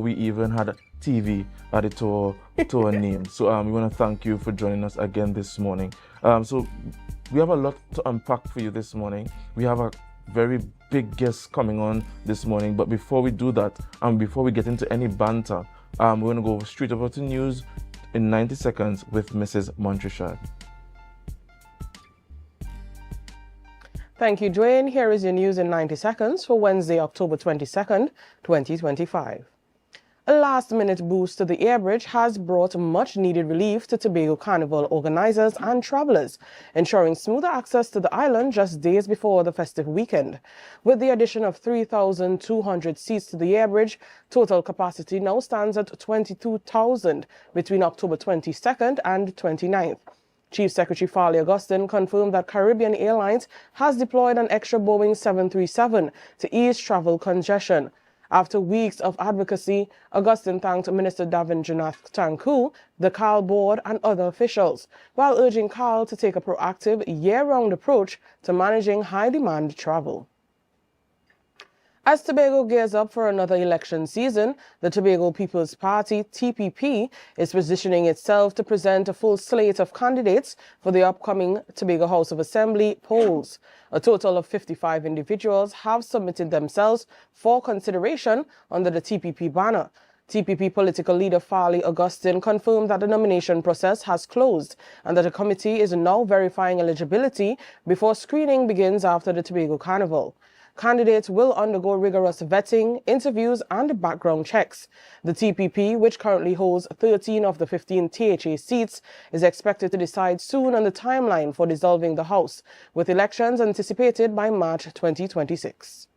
we even had TV added to our name. So we want to thank you for joining us again this morning. So we have a lot to unpack for you this morning. We have a very big guest coming on this morning, but before we do that, and before we get into any banter, we're going to go straight over to news in 90 seconds with Mrs. Montrechard. Thank you, Dwayne. Here is your news in 90 seconds for Wednesday, October 22nd, 2025. A last-minute boost to the air bridge has brought much-needed relief to Tobago Carnival organizers and travelers, ensuring smoother access to the island just days before the festive weekend. With the addition of 3,200 seats to the air bridge, total capacity now stands at 22,000 between October 22nd and 29th. Chief Secretary Farley Augustine confirmed that Caribbean Airlines has deployed an extra Boeing 737 to ease travel congestion. After weeks of advocacy, Augustine thanked Minister Davindranath Thakur, the CAL board, and other officials, while urging CAL to take a proactive, year-round approach to managing high-demand travel. As Tobago gears up for another election season, the Tobago People's Party, TPP, is positioning itself to present a full slate of candidates for the upcoming Tobago House of Assembly polls. A total of 55 individuals have submitted themselves for consideration under the TPP banner. TPP political leader Farley Augustine confirmed that the nomination process has closed and that a committee is now verifying eligibility before screening begins after the Tobago Carnival. Candidates will undergo rigorous vetting, interviews, and background checks. The TPP, which currently holds 13 of the 15 THA seats, is expected to decide soon on the timeline for dissolving the House, with elections anticipated by March 2026.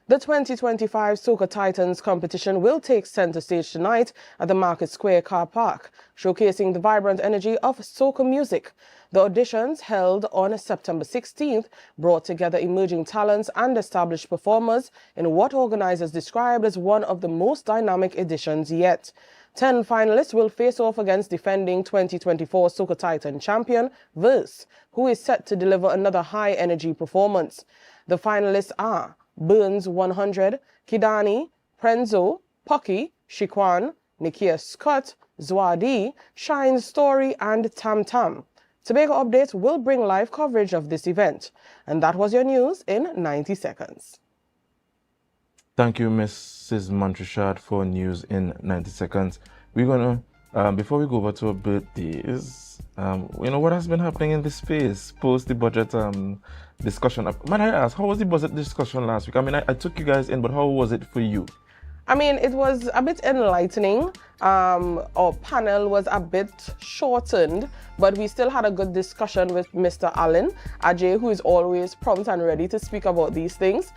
The 2025 Soca Titans competition will take center stage tonight at the Market Square car park, showcasing the vibrant energy of soca music. The auditions, held on September 16th, brought together emerging talents and established performers in what organizers described as one of the most dynamic editions yet. 10 finalists will face off against defending 2024 Soca Titan champion, Verse, who is set to deliver another high-energy performance. The finalists are Burns 100, Kidani, Prenzo, Pucky, Shikwan, Nikia Scott, Zwadi, Shine Story, and Tam Tam. Tobago Updates will bring live coverage of this event. And that was your news in 90 seconds. Thank you, Mrs. Montrechard, for news in 90 seconds. We're going to, before we go over to our birthdays, what has been happening in this space post the budget discussion? Might I ask, how was the budget discussion last week? I mean, I took you guys in, but how was it for you? I mean, it was a bit enlightening. Our panel was a bit shortened, but we still had a good discussion with Mr. Allen Ajay, who is always prompt and ready to speak about these things.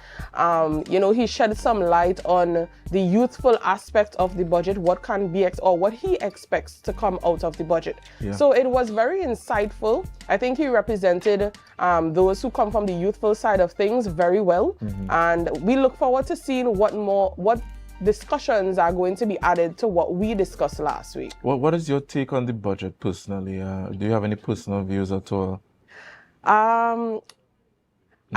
He shed some light on the youthful aspect of the budget, what can be or what he expects to come out of the budget. Yeah. So it was very insightful. I think he represented those who come from the youthful side of things very well. Mm-hmm. And we look forward to seeing what discussions are going to be added to what we discussed last week. What is your take on the budget personally? Do you have any personal views at all? I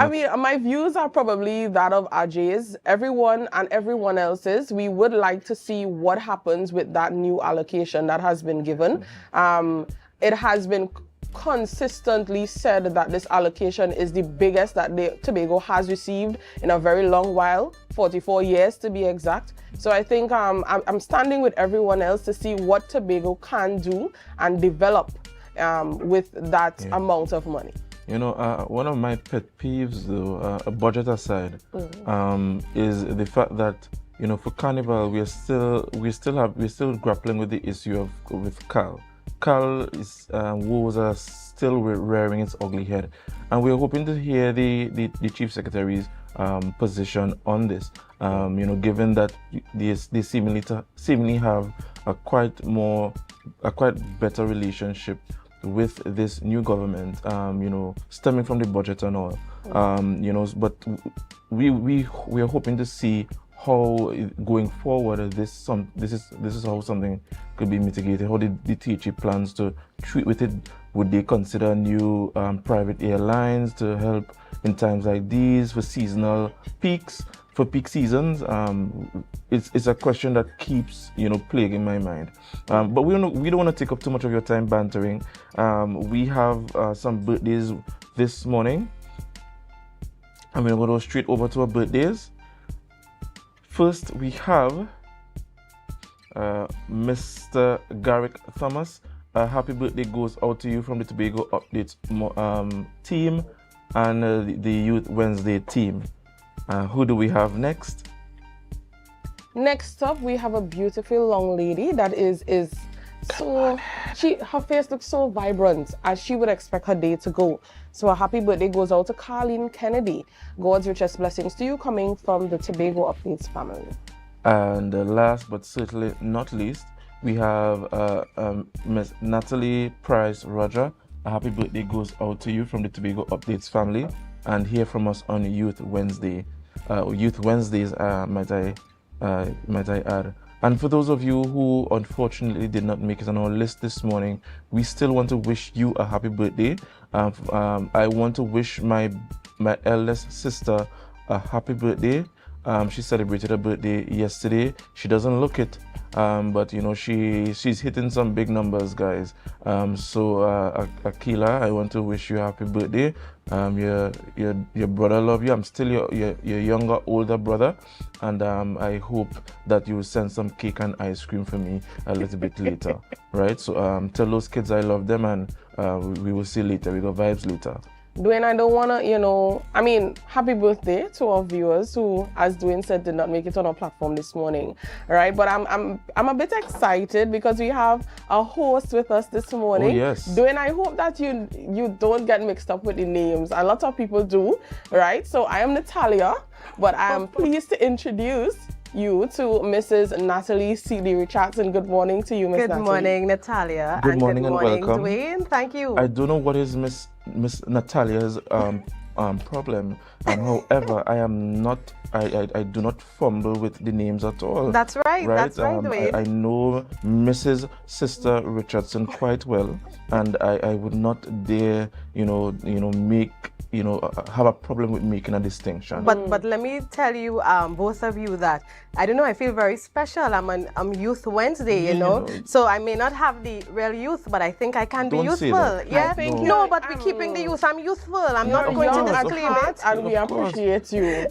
mean, my views are probably that of Ajay's. Everyone else's. We would like to see what happens with that new allocation that has been given. Mm-hmm. It has been consistently said that this allocation is the biggest that Tobago has received in a very long while, 44 years to be exact. So I think I'm standing with everyone else to see what Tobago can do and develop with that amount of money. One of my pet peeves, though, a budget aside, is the fact that for Carnival we're still grappling with the issue with CAL. CAL woes are still rearing its ugly head, and we're hoping to hear the Chief Secretary's position on this. Given that they seemingly have a quite better relationship with this new government, stemming from the budget and all, but we are hoping to see how going forward this is how something could be mitigated. How the THE plans to treat with it? Would they consider new private airlines to help in times like these for seasonal peaks? for peak seasons, it's a question that keeps plaguing my mind. But we don't want to take up too much of your time bantering. We have some birthdays this morning. I'm going to go straight over to our birthdays. First, we have Mr. Garrick Thomas. Happy birthday goes out to you from the Tobago Updates team and the Youth Wednesday team. Who do we have next? Next up, we have a beautiful young lady that is so, her face looks so vibrant as she would expect her day to go. So a happy birthday goes out to Carlene Kennedy. God's richest blessings to you coming from the Tobago Updates family. And last but certainly not least, we have Miss Natalie Price Roger. A happy birthday goes out to you from the Tobago Updates family, and hear from us on Youth Wednesday. Youth Wednesdays, might I add. And for those of you who unfortunately did not make it on our list this morning, we still want to wish you a happy birthday. I want to wish my eldest sister a happy birthday. She celebrated her birthday yesterday. She doesn't look it, but she's hitting some big numbers, guys. So Akila, I want to wish you a happy birthday. Your brother love you. I'm still your younger, older brother, and I hope that you will send some cake and ice cream for me a little bit later, right? So tell those kids I love them, and we will see later. We got vibes later. Dwayne, I don't want to, happy birthday to our viewers who, as Dwayne said, did not make it on our platform this morning, right? But I'm a bit excited because we have a host with us this morning. Oh, yes. Dwayne, I hope that you don't get mixed up with the names. A lot of people do, right? So I am Natalia, but I am pleased to introduce you to Mrs. Natalie C.D. Richardson. Good morning to you, Miss Natalie. Good morning, Natalia. Good morning and welcome. Dwayne. Thank you. I don't know what is Miss Natalia's problem, and however, I am not. I do not fumble with the names at all. That's right. That's right, Dwayne. I know Mrs. Sister Richardson quite well, and I would not dare, make. Have a problem with making a distinction. But let me tell you, both of you, that I don't know. I feel very special. I'm Youth Wednesday, so I may not have the real youth, but I think I can be youthful. Yeah. No, but we're keeping the youth. I'm youthful. I'm not going to disclaim it. And we appreciate you.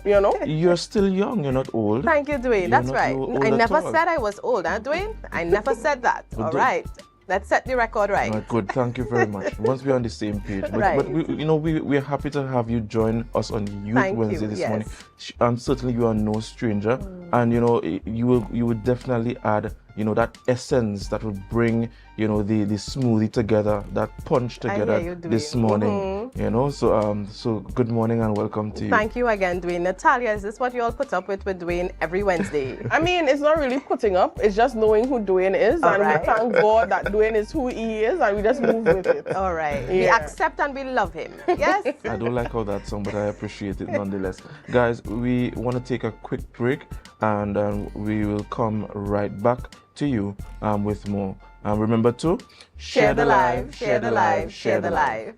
You're still young. You're not old. Thank you, Dwayne. That's right. I never said I was old, huh, Dwayne? I never said that. All right. Let's set the record right. Good, thank you very much. Once we're on the same page. But we're happy to have you join us on Youth Wednesday this morning. Certainly you are no stranger. And you will definitely add that essence that would bring the smoothie together, that punch together this morning. So good morning and welcome to you. Thank you again, Dwayne. Natalia, is this what you all put up with Dwayne every Wednesday? I mean, it's not really putting up, it's just knowing who Dwayne is, and we thank God that Dwayne is who he is, and we just move with it. All right. Yeah. We accept and we love him. Yes? I don't like how that sounds, but I appreciate it nonetheless. Guys, we want to take a quick break, and we will come right back to you with more. And remember to share the live, share the live, share the live.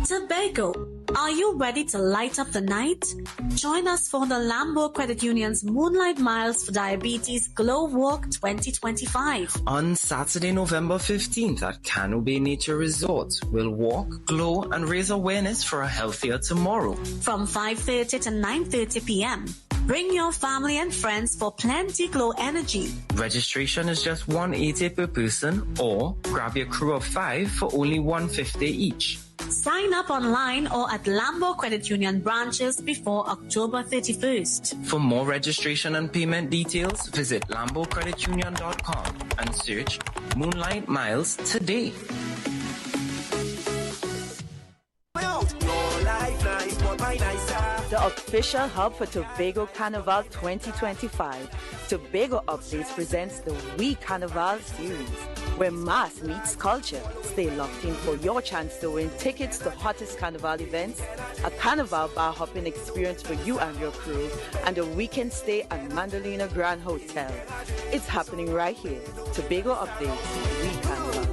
Tobago, are you ready to light up the night? Join us for the Lambo Credit Union's Moonlight Miles for Diabetes Glow Walk 2025. On Saturday, November 15th at Cano Bay Nature Resort, we'll walk, glow, and raise awareness for a healthier tomorrow. From 5:30 to 9:30 p.m. Bring your family and friends for plenty glow energy. Registration is just $180 per person, or grab your crew of 5 for only $150 each. Sign up online or at Lambo Credit Union branches before October 31st. For more registration and payment details, visit lambocreditunion.com and search Moonlight Miles today. The official hub for Tobago Carnival 2025. Tobago Updates presents the We Carnival series. where mass meets culture. Stay locked in for your chance to win tickets to hottest carnival events, a carnival bar hopping experience for you and your crew, and a weekend stay at Mandolina Grand Hotel. It's happening right here. Tobago Updates, We Carnival.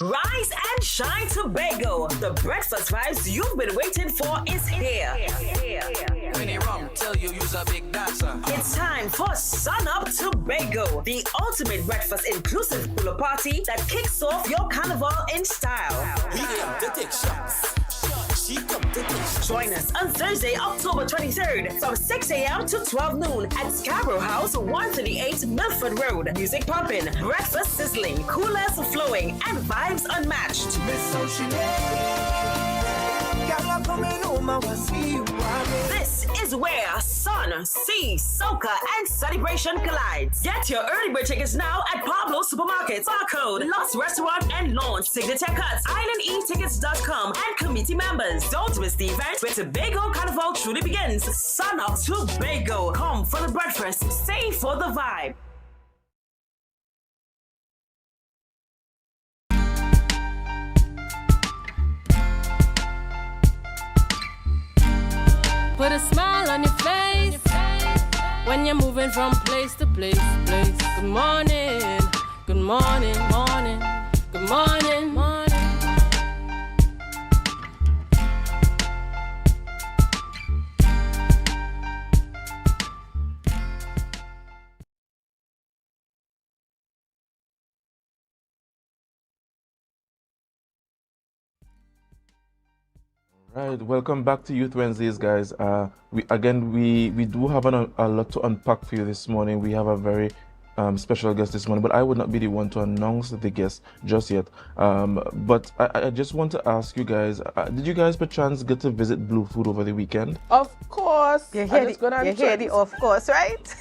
Rise and shine, Tobago. The breakfast vibes you've been waiting for is here. It's time for Sun Up Tobago, the ultimate breakfast inclusive pool party that kicks off your carnival in style. Join us on Thursday, October 23rd from 6 a.m. to 12 noon at Scarborough House, 138 Milford Road. Music pumping, breakfast sizzling, coolers flowing, and vibes unmatched. This is where sun, sea, soca, and celebration collides. Get your early bird tickets now at Pablo Supermarkets, Barcode, Lost Restaurant and Launch, Signature Cuts, IslandEtickets.com, and committee members. Don't miss the event where Tobago Carnival truly begins. Sun Up Tobago. Come for the breakfast, stay for the vibe. Put a smile on your face when you're moving from place to place. Good morning, good morning, morning, good morning, morning. Right, welcome back to Youth Wednesdays, guys. We do have a lot to unpack for you this morning. We have a very special guest this morning, but I would not be the one to announce the guest just yet. But I just want to ask you guys, did you guys perchance get to visit Blue Food over the weekend? Of course. You hear the of course, right?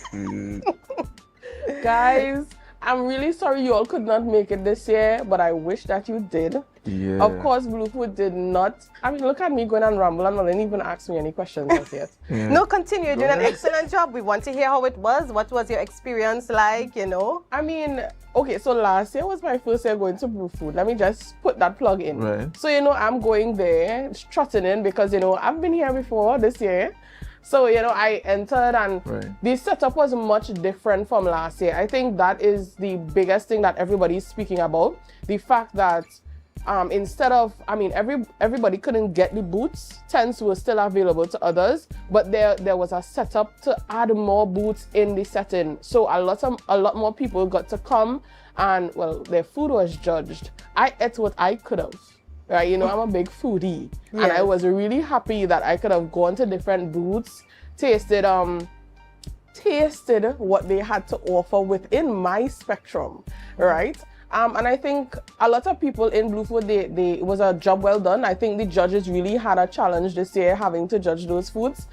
Guys, I'm really sorry you all could not make it this year, but I wish that you did. Yeah. Of course, Blue Food did not. I mean, look at me going and ramble and not even ask me any questions as yet. Yeah. No, continue. You're doing an excellent job. We want to hear how it was. What was your experience like, you know? I mean, okay, so last year was my first year going to Blue Food. Let me just put that plug in. Right. So, I'm going there, strutting in because, I've been here before this year. So, I entered and the setup was much different from last year. I think that is the biggest thing that everybody's speaking about. The fact that instead of, everybody couldn't get the booths. Tents were still available to others, but there was a setup to add more booths in the setting. So a lot more people got to come and, well, their food was judged. I ate what I could have. Right, I'm a big foodie, and I was really happy that I could have gone to different booths, tasted what they had to offer within my spectrum, right? And I think a lot of people in Blue Food, it was a job well done. I think the judges really had a challenge this year having to judge those foods.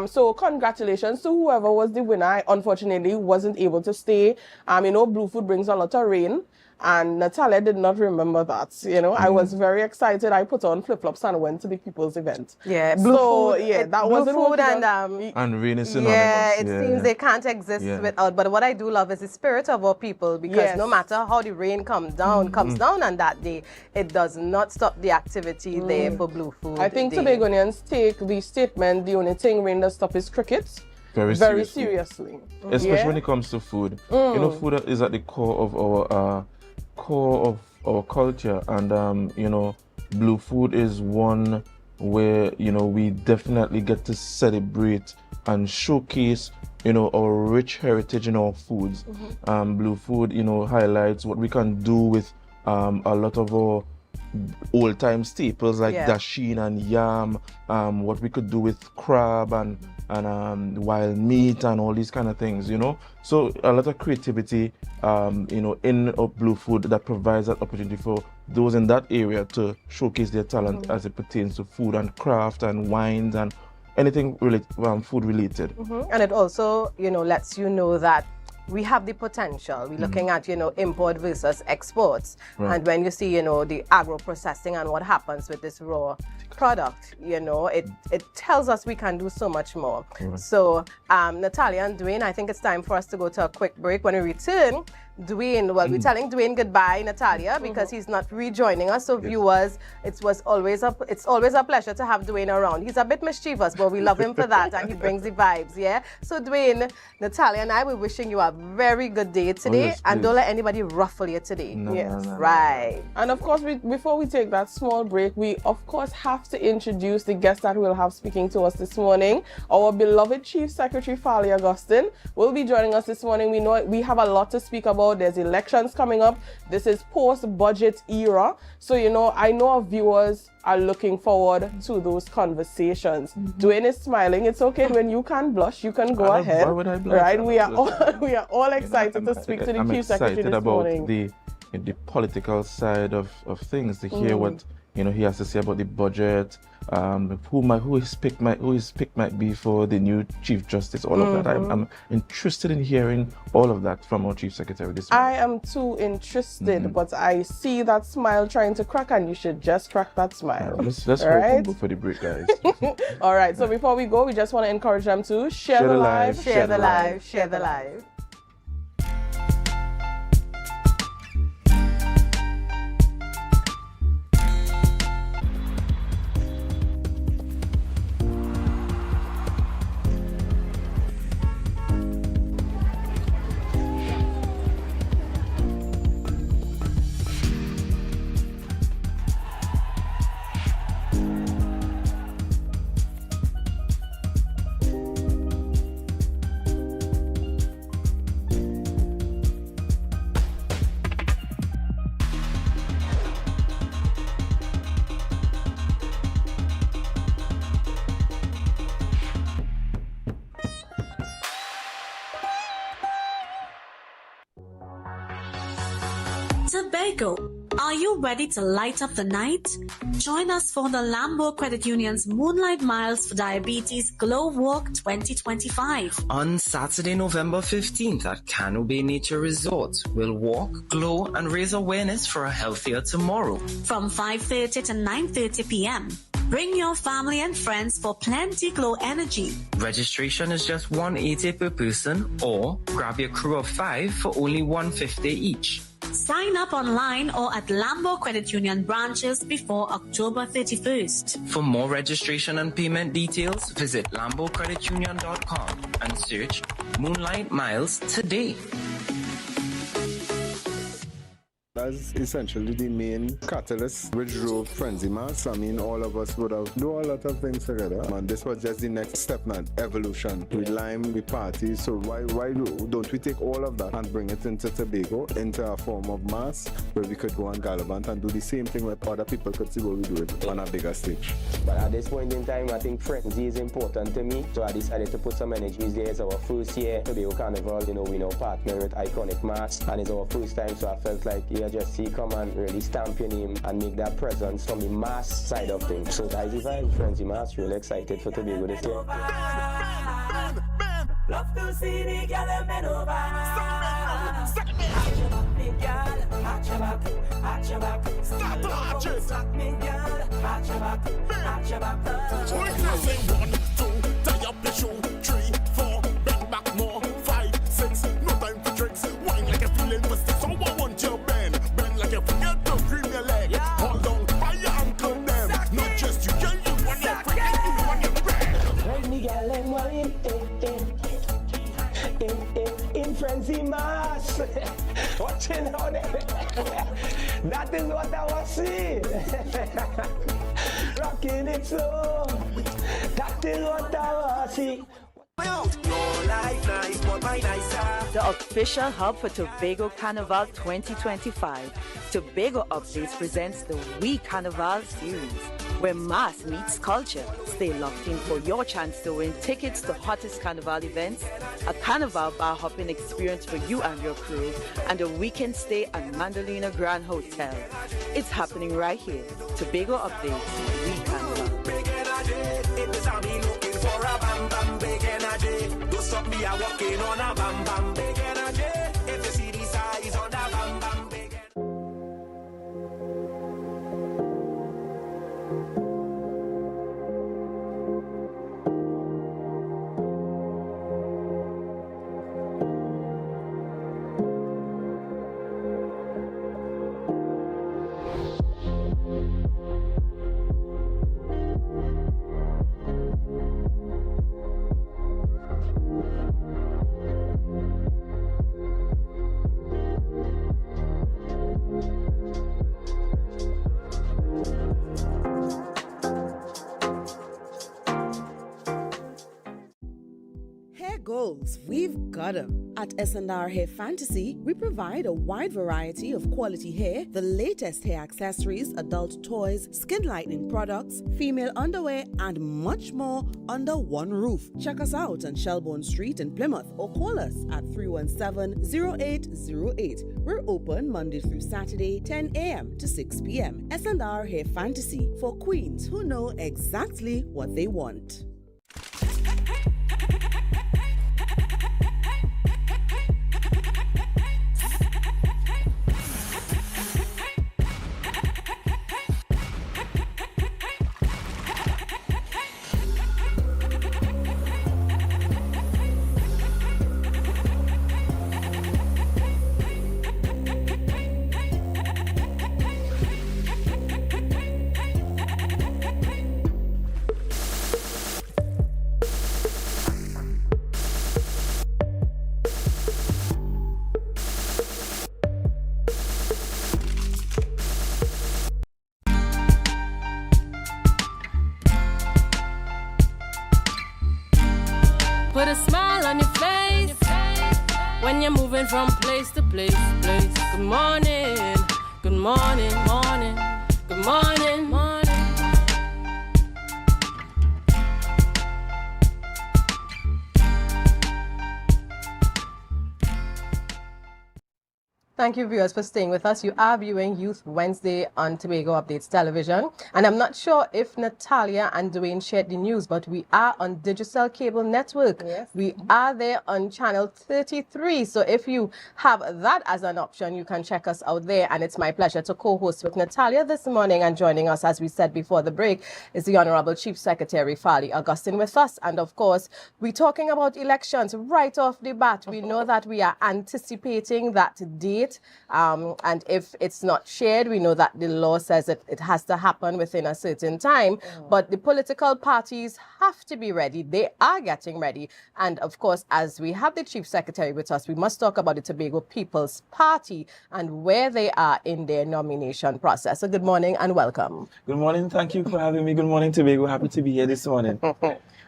So congratulations to whoever was the winner. I unfortunately wasn't able to stay. Blue Food brings a lot of rain. And Natalia did not remember that. I was very excited. I put on flip-flops and went to the people's event. Yeah, Blue Food. Yeah, that Blue wasn't Food and rain is synonymous. Yeah, it seems they can't exist without. But what I do love is the spirit of our people, because no matter how the rain comes down on that day, it does not stop the activity there for Blue Food. I think Tobagonians take the statement, the only thing rain does stop is cricket, very seriously. Especially when it comes to food. Food is at the core of our culture, and Blue Food is one where, you know, we definitely get to celebrate and showcase, you know, our rich heritage in our foods. Blue Food, you know, highlights what we can do with a lot of our old-time staples like dasheen and yam, what we could do with crab and wild meat and all these kind of things, you know. So a lot of creativity, you know, in Blue Food that provides that opportunity for those in that area to showcase their talent as it pertains to food and craft and wines and anything food related. And it also, you know, lets you know that we have the potential. We're looking at, you know, import versus exports. And when you see, you know, the agro processing and what happens with this raw product, you know, it tells us we can do so much more. So Natalia and Dwayne, I think it's time for us to go to a quick break. When we return, Dwayne, well, we're telling Dwayne goodbye, Natalia, because he's not rejoining us. So viewers, it's always a pleasure to have Dwayne around. He's a bit mischievous, but we love him for that, and he brings the vibes, yeah? So Dwayne, Natalia and I, we're wishing you a very good day today, and don't let anybody ruffle you today. Right. And of course, before we take that small break, we of course have to introduce the guest that we'll have speaking to us this morning. Our beloved Chief Secretary, Farley Augustine, will be joining us this morning. We know we have a lot to speak about. There's elections coming up. This is post-budget era. So, you know, I know our viewers are looking forward to those conversations. Dwayne is smiling. It's okay when you can blush. You can go ahead. Why would I blush? Right? We are all excited to speak to the Chief Secretary this morning. I'm excited about the political side of things, to hear what, you know, he has to say about the budget, who his pick might be for the new Chief Justice, all of that. I'm interested in hearing all of that from our Chief Secretary this morning. I am too interested, but I see that smile trying to crack, and you should just crack that smile. Let's go for the break, guys. All right, so before we go, we just want to encourage them to share the live, share the live, share the live. Tobago, are you ready to light up the night? Join us for the Lambo Credit Union's Moonlight Miles for Diabetes Glow Walk 2025. On Saturday, November 15th at Cano Bay Nature Resort, we'll walk, glow, and raise awareness for a healthier tomorrow. From 5:30 to 9:30 p.m. Bring your family and friends for plenty glow energy. Registration is just $180 per person, or grab your crew of 5 for only $150 each. Sign up online or at Lambo Credit Union branches before October 31st. For more registration and payment details, visit lambocreditunion.com and search Moonlight Miles today. That's essentially the main catalyst which drove Frenzy Mass. I mean, all of us would have done a lot of things together. And this was just the next step, man. Evolution. We lime, we party. So why don't we take all of that and bring it into Tobago, into a form of mass where we could go on Gallivant and do the same thing where other people could see what we do it on a bigger stage. But at this point in time, I think Frenzy is important to me. So I decided to put some energies there. It's our first year Tobago Carnival. You know, we now partner with Iconic Mass, and it's our first time. So I felt like, just see, come and really stamp your name and make that presence from the mass side of things. So that's the vibe, Frenzy Mass. Really excited for Tobago this year. Love to see the girl bend over. Arch your back, arch your back. Stop arching. Suck me, girl. Arch your back, arch your back. Say 1, 2, tie up your shoe. 3, 4, bend back more. 5, 6, no time for tricks. Wine like a feeling for sticks. So I want you bend like you forget to cream your leg. Hold on by your ankle them. Not just you, girl, you want your freak, you want your bread. When me girl and wine, in Frenzy Mass. Watching out there. That is what I was seeing. Rock taking it slow. Tacting what I see. The official hub for Tobago Carnival 2025. Tobago Updates presents the We Carnival series, where mass meets culture. Stay locked in for your chance to win tickets to hottest carnival events, a carnival bar hopping experience for you and your crew, and a weekend stay at Mandalina Grand Hotel. It's happening right here. Tobago Updates, We Carnival. Do stop me, I'm walking on a bam bam big energy. If you see the size on that bam bam big energy. Hair goals, we've got them. At S&R Hair Fantasy, we provide a wide variety of quality hair, the latest hair accessories, adult toys, skin lightening products, female underwear, and much more under one roof. Check us out on Shelbourne Street in Plymouth or call us at 317-0808. We're open Monday through Saturday, 10 a.m. to 6 p.m. S&R Hair Fantasy for queens who know exactly what they want. Put a smile on your face when you're moving from place to place. Good morning, good morning, morning, good morning, morning. Thank you, viewers, for staying with us. You are viewing Youth Wednesday on Tobago Updates Television. And I'm not sure if Natalia and Dwayne shared the news, but we are on Digital Cable Network. Yes. We are there on channel 33. So if you have that as an option, you can check us out there. And it's my pleasure to co-host with Natalia this morning. And joining us, as we said before the break, is the Honorable Chief Secretary, Farley Augustine, with us. And of course, we're talking about elections right off the bat. We know that we are anticipating that date. And if it's not shared, we know that the law says it has to happen within a certain time. But the political parties have to be ready. They are getting ready. And of course, as we have the Chief Secretary with us, we must talk about the Tobago People's Party and where they are in their nomination process. So good morning and welcome. Good morning. Thank you for having me. Good morning, Tobago. Happy to be here this morning.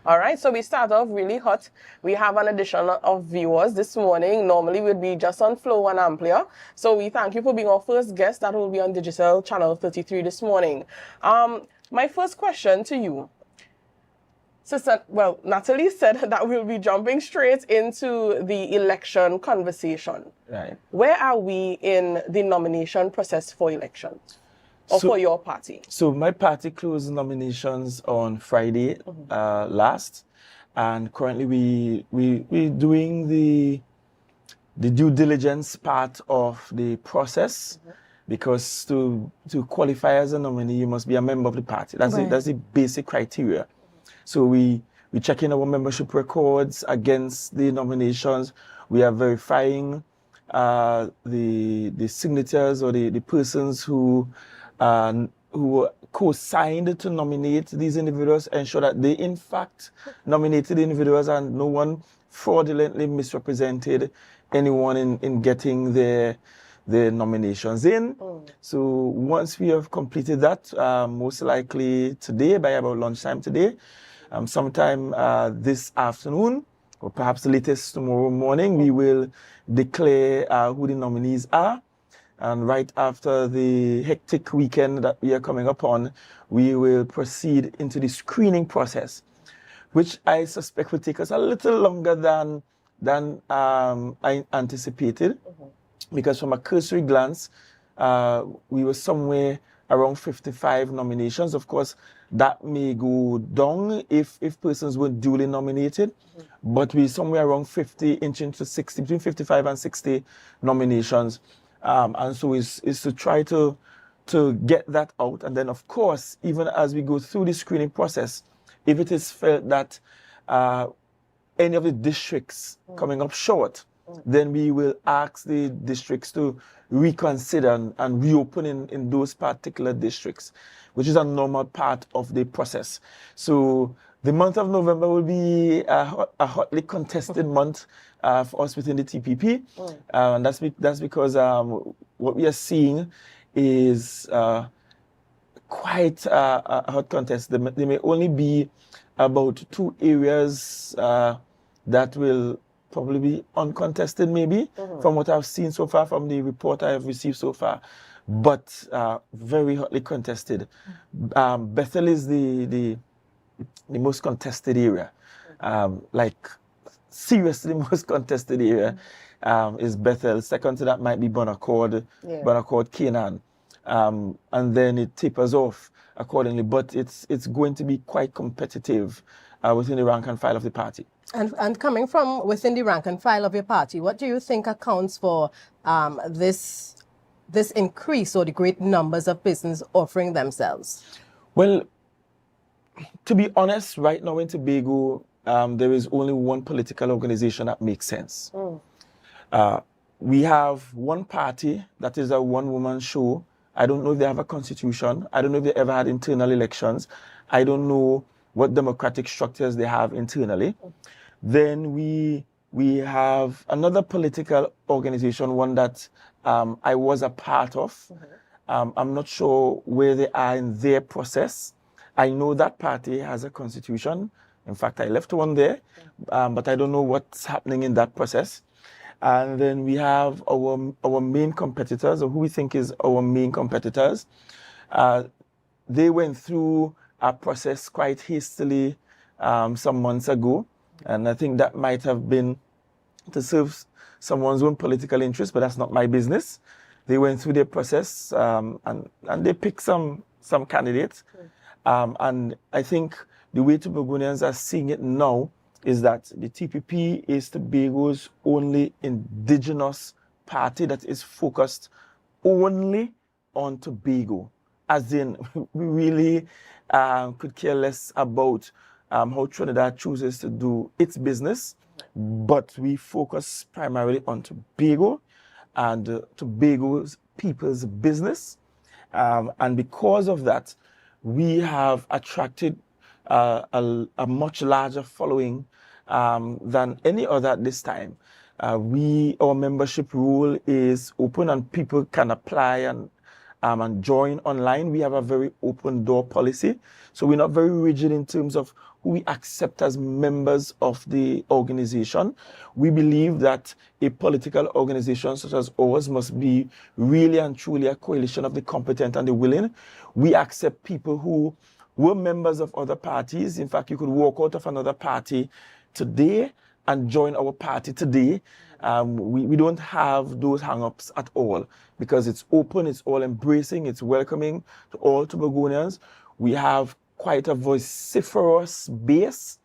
All right, so we start off really hot. We have an addition of viewers this morning. Normally we'd be just on Flow and Amplia. So we thank you for being our first guest that will be on Digital Channel 33 this morning. My first question to you, Sister, well, Natalie said that we'll be jumping straight into the election conversation. Right. Where are we in the nomination process for elections? Or for your party? So my party closed nominations on Friday last, and currently we're doing the due diligence part of the process, because to qualify as a nominee you must be a member of the party. That's that's the basic criteria. So we checking our membership records against the nominations. We are verifying the signatures or the persons who co-signed to nominate these individuals, ensure that they in fact nominated individuals and no one fraudulently misrepresented anyone in getting their their nominations in. So once we have completed that, most likely today, by about lunchtime today, sometime this afternoon, or perhaps the latest tomorrow morning, we will declare who the nominees are. And right after the hectic weekend that we are coming up on, we will proceed into the screening process, which I suspect will take us a little longer than I anticipated, because from a cursory glance, we were somewhere around 55 nominations. Of course, that may go down if persons weren't duly nominated, but we're somewhere around 50, inching to 60, between 55 and 60 nominations. And so is to try to get that out. And then, of course, even as we go through the screening process, if it is felt that any of the districts coming up short, then we will ask the districts to reconsider and reopen in those particular districts, which is a normal part of the process. So the month of November will be a hotly contested month for us within the TPP. And that's because what we are seeing is quite a hot contest. There may only be about 2 areas that will probably be uncontested, maybe, from what I've seen so far, from the report I have received so far, but very hotly contested. Bethel is the most contested area, like seriously most contested area is Bethel. Second to that might be Bonaccord, Bonaccord, Canaan, and then it tapers off accordingly. But it's going to be quite competitive within the rank and file of the party. And coming from within the rank and file of your party, what do you think accounts for this increase or the great numbers of persons offering themselves? Well, to be honest, right now in Tobago, there is only one political organization that makes sense. We have one party that is a one-woman show. I don't know if they have a constitution. I don't know if they ever had internal elections. I don't know what democratic structures they have internally. Then we have another political organization, one that I was a part of. I'm not sure where they are in their process. I know that party has a constitution. In fact, I left one there, but I don't know what's happening in that process. And then we have our main competitors, or who we think is our main competitors. They went through a process quite hastily some months ago. And I think that might have been to serve someone's own political interest, but that's not my business. They went through their process and they picked some candidates. And I think the way Tobagonians are seeing it now is that the TPP is Tobago's only indigenous party that is focused only on Tobago. As in, we really could care less about how Trinidad chooses to do its business, but we focus primarily on Tobago and Tobago's people's business. And because of that, we have attracted a much larger following than any other at this time. Our membership rule is open and people can apply and join online. We have a very open door policy. So we're not very rigid in terms of who we accept as members of the organization. We believe that a political organization such as ours must be really and truly a coalition of the competent and the willing. We accept people who were members of other parties. In fact, you could walk out of another party today and join our party today. We don't have those hang-ups at all because it's open, it's all embracing, it's welcoming to all Tobagonians. We have quite a vociferous base,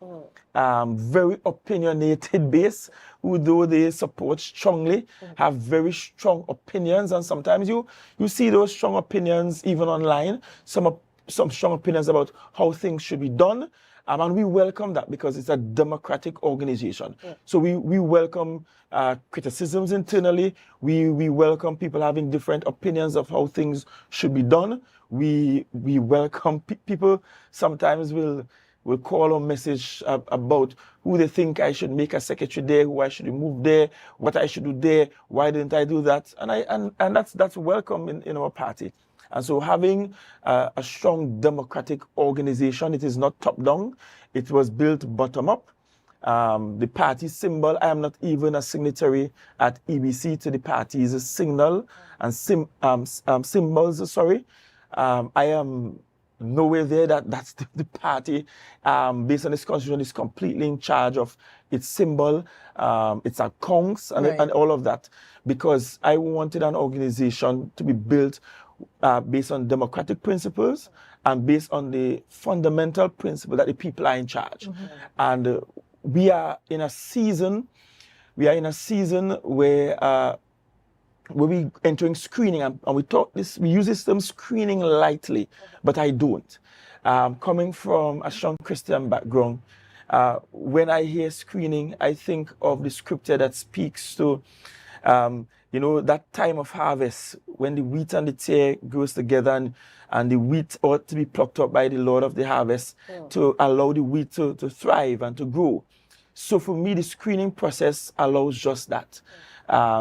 very opinionated base, who though they support strongly, have very strong opinions. And sometimes you see those strong opinions even online, some strong opinions about how things should be done. And we welcome that because it's a democratic organization. So we welcome criticisms internally. We welcome people having different opinions of how things should be done. We welcome people sometimes will will call or message about who they think I should make a secretary there, who I should remove there, what I should do there, why didn't I do that? And that's welcome in our party. And so having a strong democratic organization, it is not top-down, it was built bottom-up. The party symbol, I am not even a signatory at EBC to the party's signal and symbols, sorry. I am nowhere there. That's the party, based on this constitution, is completely in charge of its symbol, its accounts, and all of that. Because I wanted an organization to be built based on democratic principles and based on the fundamental principle that the people are in charge. And we are in a season where we entering screening, and we use this term screening lightly, but I don't. Coming from a strong Christian background, when I hear screening, I think of the scripture that speaks to, that time of harvest when the wheat and the tare grows together, and the wheat ought to be plucked up by the Lord of the harvest to allow the wheat to thrive and to grow. So for me, the screening process allows just that.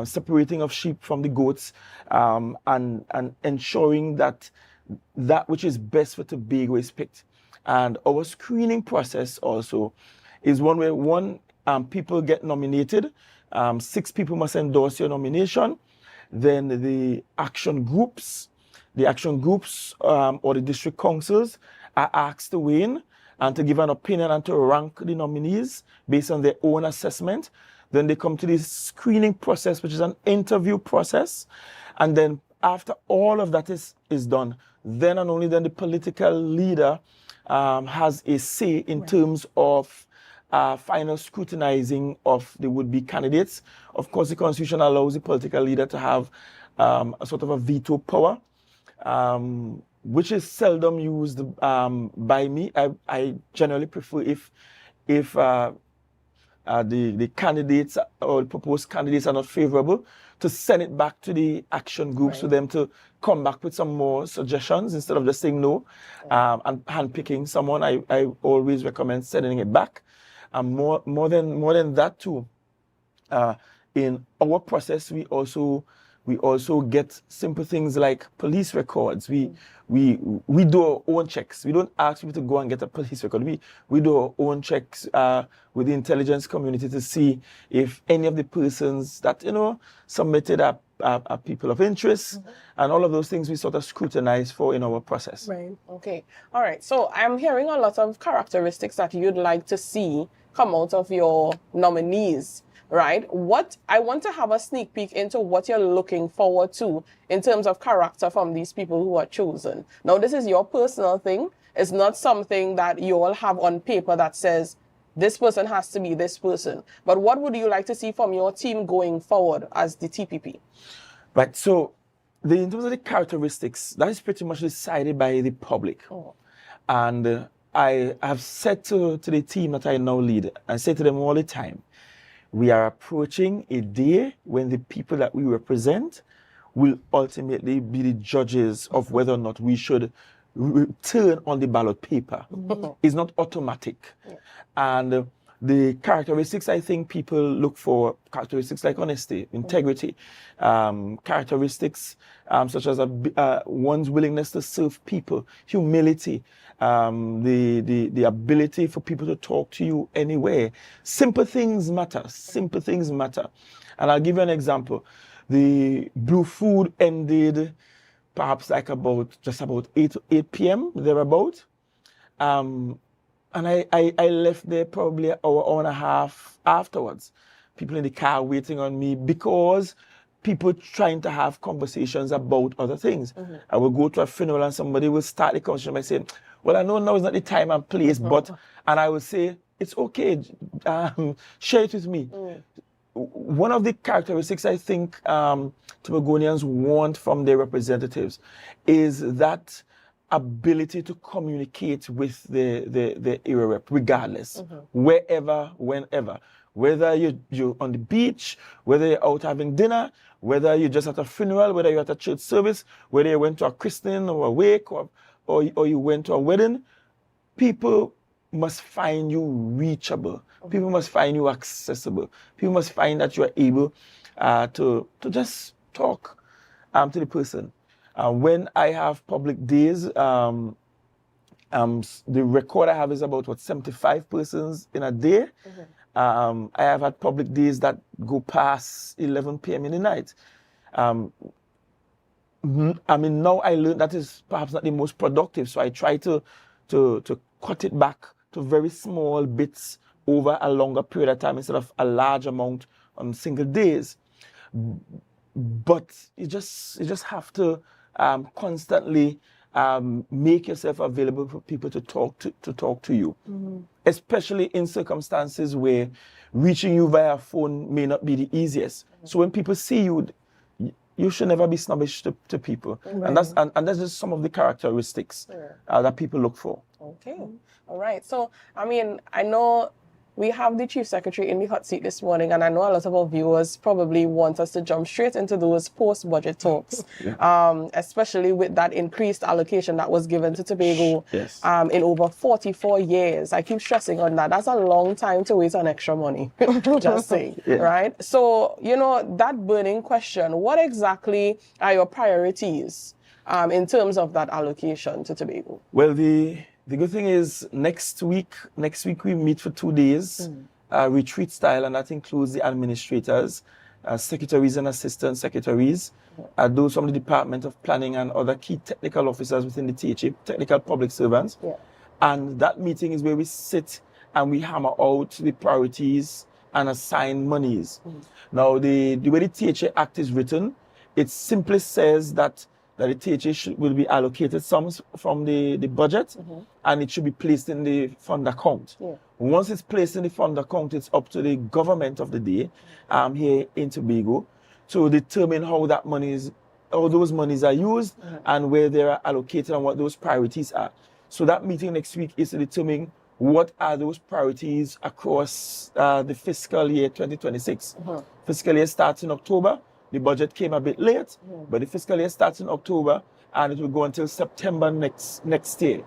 Separating of sheep from the goats, and ensuring that which is best for Tobago is picked. And our screening process also is one where people get nominated. 6 people must endorse your nomination. Then the action groups or the district councils are asked to weigh in and to give an opinion and to rank the nominees based on their own assessment. Then they come to this screening process, which is an interview process. And then after all of that is done, then and only then the political leader has a say in terms of final scrutinizing of the would-be candidates. Of course, the Constitution allows the political leader to have a sort of a veto power, which is seldom used by me. I generally prefer if the candidates or the proposed candidates are not favorable, to send it back to the action groups for them to come back with some more suggestions instead of just saying no and handpicking someone. I always recommend sending it back. And more than that too, in our process, we also get simple things like police records. We do our own checks. We don't ask people to go and get a police record. We do our own checks with the intelligence community to see if any of the persons that submitted are people of interest, and all of those things we sort of scrutinize for in our process. Right. Okay. All right. So I'm hearing a lot of characteristics that you'd like to see come out of your nominees. Right? I want to have a sneak peek into what you're looking forward to in terms of character from these people who are chosen. Now, this is your personal thing. It's not something that you all have on paper that says this person has to be this person. But what would you like to see from your team going forward as the TPP? Right. So, in terms of the characteristics, that is pretty much decided by the public. And I have said to the team that I now lead, I say to them all the time, we are approaching a day when the people that we represent will ultimately be the judges of whether or not we should return on the ballot paper. It's not automatic. And the characteristics I think people look for, characteristics like honesty, integrity, characteristics such as one's willingness to serve people, humility, the ability for people to talk to you anywhere. Simple things matter. Simple things matter. And I'll give you an example. The Blue Food ended perhaps like just about 8 p.m. thereabout. And I left there probably an hour and a half afterwards. People in the car waiting on me because people trying to have conversations about other things. I will go to a funeral and somebody will start the conversation by saying, well, I know now is not the time and place, but, and I will say, it's okay, share it with me. One of the characteristics I think Tobagonians want from their representatives is that ability to communicate with the area rep, regardless, wherever, whenever. Whether you're on the beach, whether you're out having dinner, whether you're just at a funeral, whether you're at a church service, whether you went to a christening or a wake or you went to a wedding, people must find you reachable. People must find you accessible. People must find that you are able to just talk to the person. When I have public days, the record I have is about 75 persons in a day. I have had public days that go past 11 p.m. in the night. I mean, now I learned that is perhaps not the most productive, so I try to cut it back to very small bits over a longer period of time instead of a large amount on single days. But you just have to constantly make yourself available for people to talk to you, especially in circumstances where reaching you via phone may not be the easiest. So when people see you, you should never be snobbish to people, and that's just some of the characteristics that people look for. Okay, all right. So I mean, I know we have the Chief Secretary in the hot seat this morning, and I know a lot of our viewers probably want us to jump straight into those post-budget talks, especially with that increased allocation that was given to Tobago in over 44 years. I keep stressing on that. That's a long time to wait on extra money, just saying, right? So, you know, that burning question, what exactly are your priorities in terms of that allocation to Tobago? Well, the good thing is next week we meet for 2 days, retreat style, and that includes the administrators, secretaries and assistant secretaries, those from the Department of Planning and other key technical officers within the THA, technical public servants. And that meeting is where we sit and we hammer out the priorities and assign monies. Now, the way the THA Act is written, it simply says that the THA will be allocated sums from the budget, and it should be placed in the fund account. Once it's placed in the fund account, it's up to the government of the day here in Tobago to determine how those monies are used and where they are allocated and what those priorities are. So that meeting next week is to determine what are those priorities across the fiscal year 2026. Fiscal year starts in October. The budget came a bit late, but the fiscal year starts in October and it will go until September next year.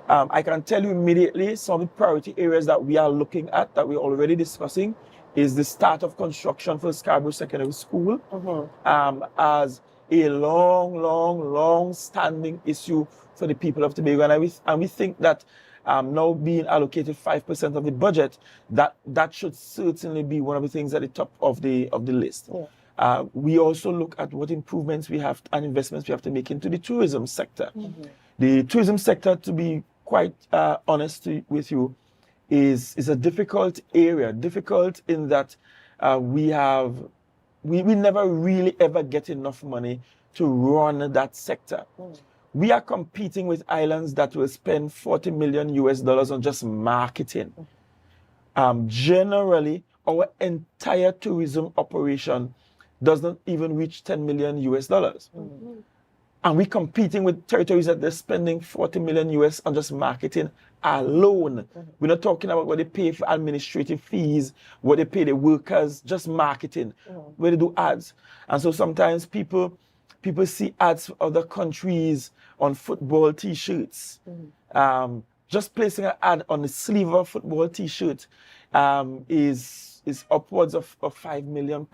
I can tell you immediately some of the priority areas that we are looking at, that we're already discussing, is the start of construction for Scarborough Secondary School as a long standing issue for the people of Tobago. And we think that now being allocated 5% of the budget, that should certainly be one of the things at the top of the list. We also look at what improvements we have and investments we have to make into the tourism sector. The tourism sector, to be quite honest with you, is a difficult area. Difficult in that we never really ever get enough money to run that sector. We are competing with islands that will spend $40 million on just marketing. Generally, our entire tourism operation doesn't even reach $10 million. And we're competing with territories that they're spending $40 million on just marketing alone. We're not talking about what they pay for administrative fees, what they pay the workers, just marketing, where they do ads. And so sometimes people see ads for other countries on football t-shirts. Just placing an ad on the sleeve of a football t-shirt is upwards of £5 million.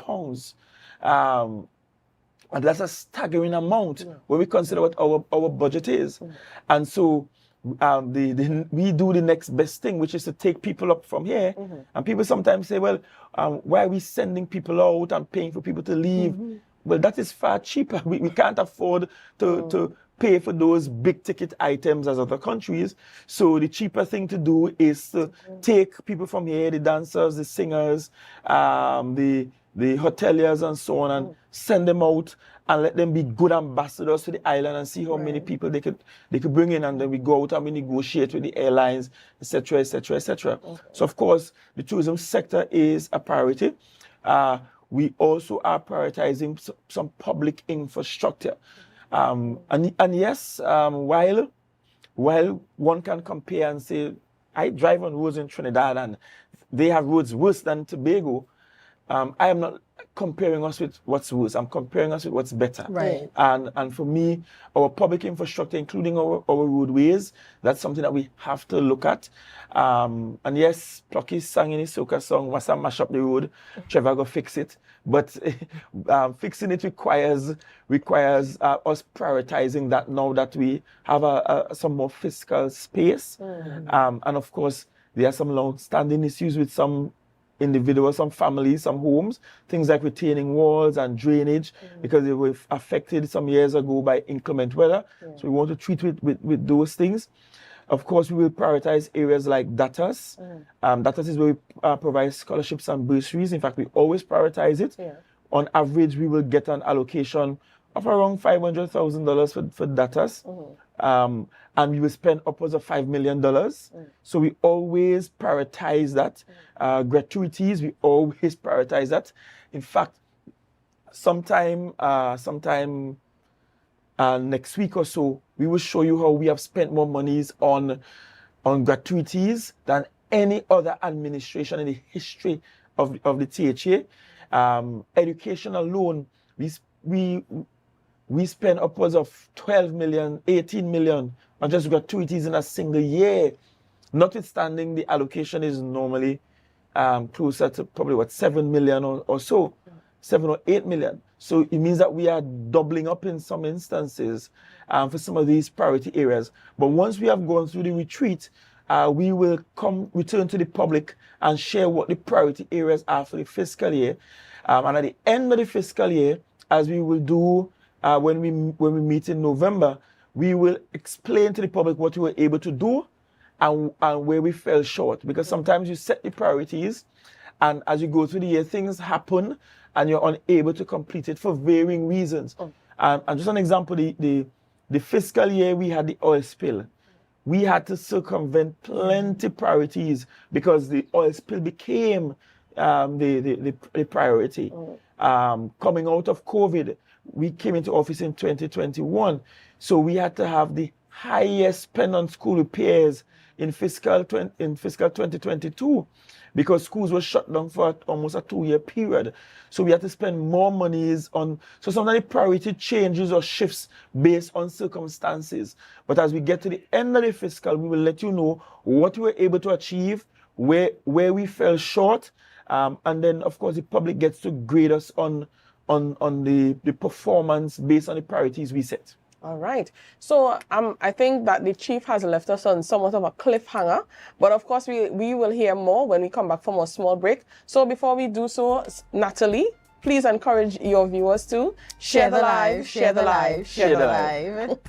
And that's a staggering amount when we consider what our budget is. And so we do the next best thing, which is to take people up from here. And people sometimes say, well, why are we sending people out and paying for people to leave? Well, that is far cheaper. We can't afford to pay for those big ticket items as other countries. So the cheaper thing to do is to take people from here, the dancers, the singers, the hoteliers and so on, and send them out and let them be good ambassadors to the island and see how many people they could bring in, and then we go out and we negotiate with the airlines, etc., etc., etc. So of course, the tourism sector is a priority. We also are prioritizing some public infrastructure. And yes, while one can compare and say, I drive on roads in Trinidad and they have roads worse than Tobago, I am not comparing us with what's worse. I'm comparing us with what's better. Right. And for me, our public infrastructure, including our roadways, that's something that we have to look at. And yes, Plucky sang in his soca song, "Once I mash up the road, Trevor go fix it." But fixing it requires us prioritizing that now that we have some more fiscal space. And of course, there are some long-standing issues with some individuals, some families, some homes, things like retaining walls and drainage, because they were affected some years ago by inclement weather. So we want to treat with those things. Of course, we will prioritize areas like DATAS. DATAS is where we provide scholarships and bursaries. In fact, we always prioritize it. On average, we will get an allocation of around $500,000 for DATAS. And we will spend upwards of $5 million. So we always prioritize that. Gratuities, we always prioritize that. In fact, sometime next week or so, we will show you how we have spent more monies on gratuities than any other administration in the history of the THA. Education alone, we spend upwards of 12 million, 18 million on just gratuities in a single year. Notwithstanding, the allocation is normally closer to probably 7 million or so, 7 or 8 million. So it means that we are doubling up in some instances for some of these priority areas. But once we have gone through the retreat, we will return to the public and share what the priority areas are for the fiscal year. And at the end of the fiscal year, as we will do when we meet in November, we will explain to the public what we were able to do and where we fell short. Because sometimes you set the priorities, and as you go through the year, things happen and you're unable to complete it for varying reasons. And just an example, the fiscal year we had the oil spill. We had to circumvent plenty priorities because the oil spill became the priority. Coming out of COVID, we came into office in 2021, so we had to have the highest spend on school repairs in fiscal 2022 because schools were shut down for almost a 2-year period. So we had to spend more monies on, so sometimes the priority changes or shifts based on circumstances. But as we get to the end of the fiscal, we will let you know what we were able to achieve, where we fell short, and then of course the public gets to grade us on the performance based on the priorities we set. All right. So I think that the chief has left us on somewhat of a cliffhanger, but of course we will hear more when we come back from a small break. So before we do so, Natalie, please encourage your viewers to share the live, share the live, share the live.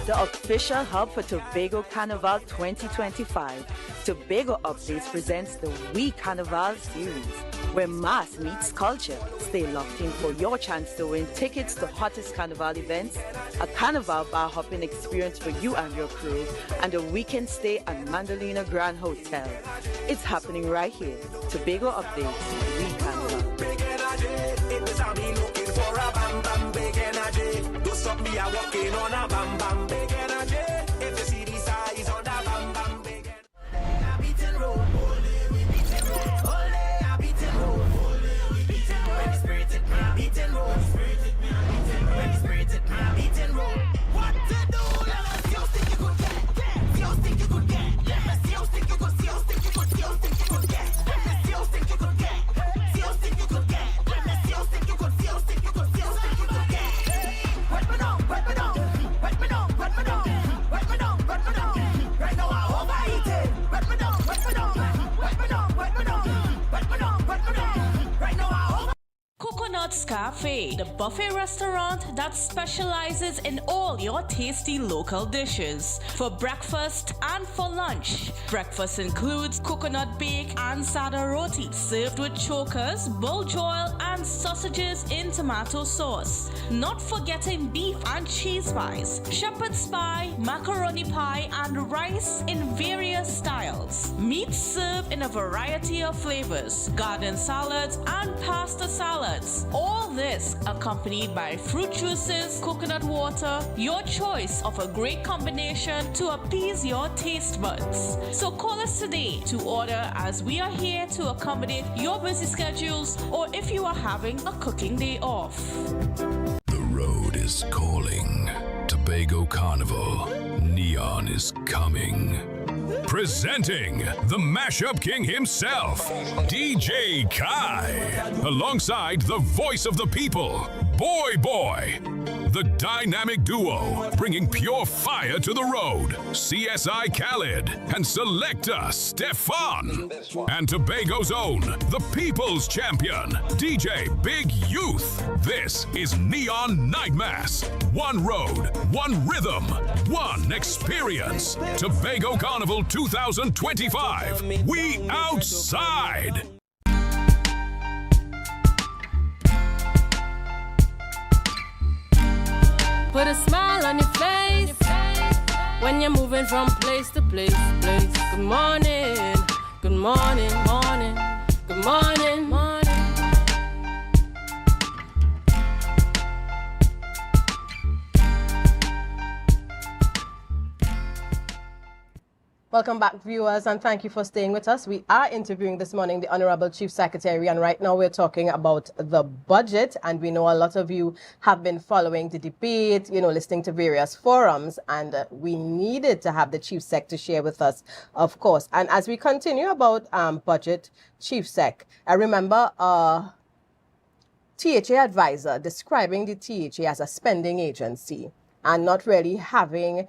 The official hub for Tobago Carnival 2025. Tobago Updates presents the We Carnival series, where mass meets culture. Stay locked in for your chance to win tickets to hottest carnival events, a carnival bar hopping experience for you and your crew, and a weekend stay at Mandalina Grand Hotel. It's happening right here. Tobago Updates, We Carnival. Stop me, I'm walking on a bam bam big energy. If you see the size on that bam bam big energy. I beat and roll, we beat and roll. All day I beat and roll, we beat and roll. When the spirit it, I beat and roll. When the spirit it, I beat and roll. What to do? Let me see how stick you could get. See how stick you could get. Let me see how stick you could. See how stick you could. See how stick you could get. Let me see how stick you could get. See how stick you could get. Let me see how stick you could. See how stick you could. See how stick you could get. Wet me down, wet me down, wet me down. Cafe, the buffet restaurant that specializes in all your tasty local dishes. For breakfast and for lunch. Breakfast includes coconut bake and sada roti, served with chokers, buljoil, and sausages in tomato sauce. Not forgetting beef and cheese pies, shepherd's pie, macaroni pie, and rice in various styles. Meat served in a variety of flavors, garden salads, and pasta salads. All this accompanied by fruit juices, coconut water, your choice of a great combination to appease your taste buds. So call us today to order, as we are here to accommodate your busy schedules or if you are having a cooking day off. The road is calling. Tobago Carnival. Neon is coming. Presenting the Mashup King himself, DJ Kai, alongside the voice of the people, Boy Boy. The dynamic duo bringing pure fire to the road, CSI Khaled and Selecta Stefan. And Tobago's own, the people's champion, DJ Big Youth. This is Neon Night Mass. One road, one rhythm, one experience. Tobago Carnival 2025. We outside. Put a smile on your face when you're moving from place to place. Good morning, good morning, morning, good morning, morning. Welcome back, viewers, and thank you for staying with us. We are interviewing this morning the Honorable Chief Secretary, and right now we're talking about the budget, and we know a lot of you have been following the debate, listening to various forums, and we needed to have the Chief Sec to share with us, of course. And as we continue about budget, Chief Sec, I remember THA advisor describing the THA as a spending agency and not really having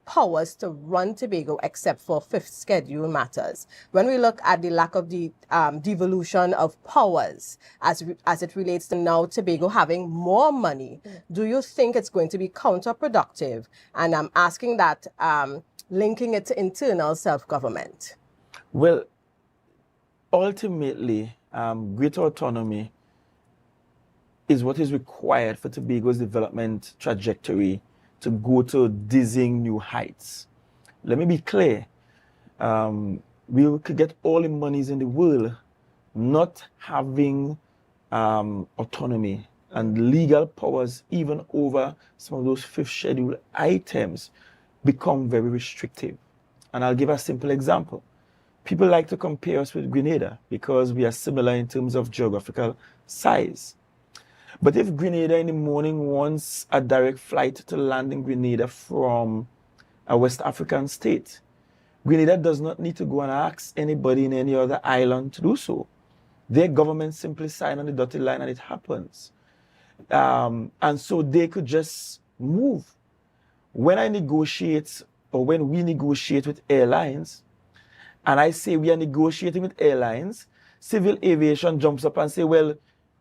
powers to run Tobago except for fifth schedule matters. When we look at the lack of the devolution of powers as it relates to now Tobago having more money, do you think it's going to be counterproductive? And I'm asking that, linking it to internal self-government. Well, ultimately, greater autonomy is what is required for Tobago's development trajectory to go to dizzying new heights. Let me be clear. We could get all the monies in the world, not having autonomy and legal powers even over some of those fifth schedule items become very restrictive. And I'll give a simple example. People like to compare us with Grenada because we are similar in terms of geographical size. But if Grenada in the morning wants a direct flight to land in Grenada from a West African state, Grenada does not need to go and ask anybody in any other island to do so. Their government simply sign on the dotted line and it happens. And so they could just move. When I negotiate, or when we negotiate with airlines, and I say we are negotiating with airlines, civil aviation jumps up and say, well,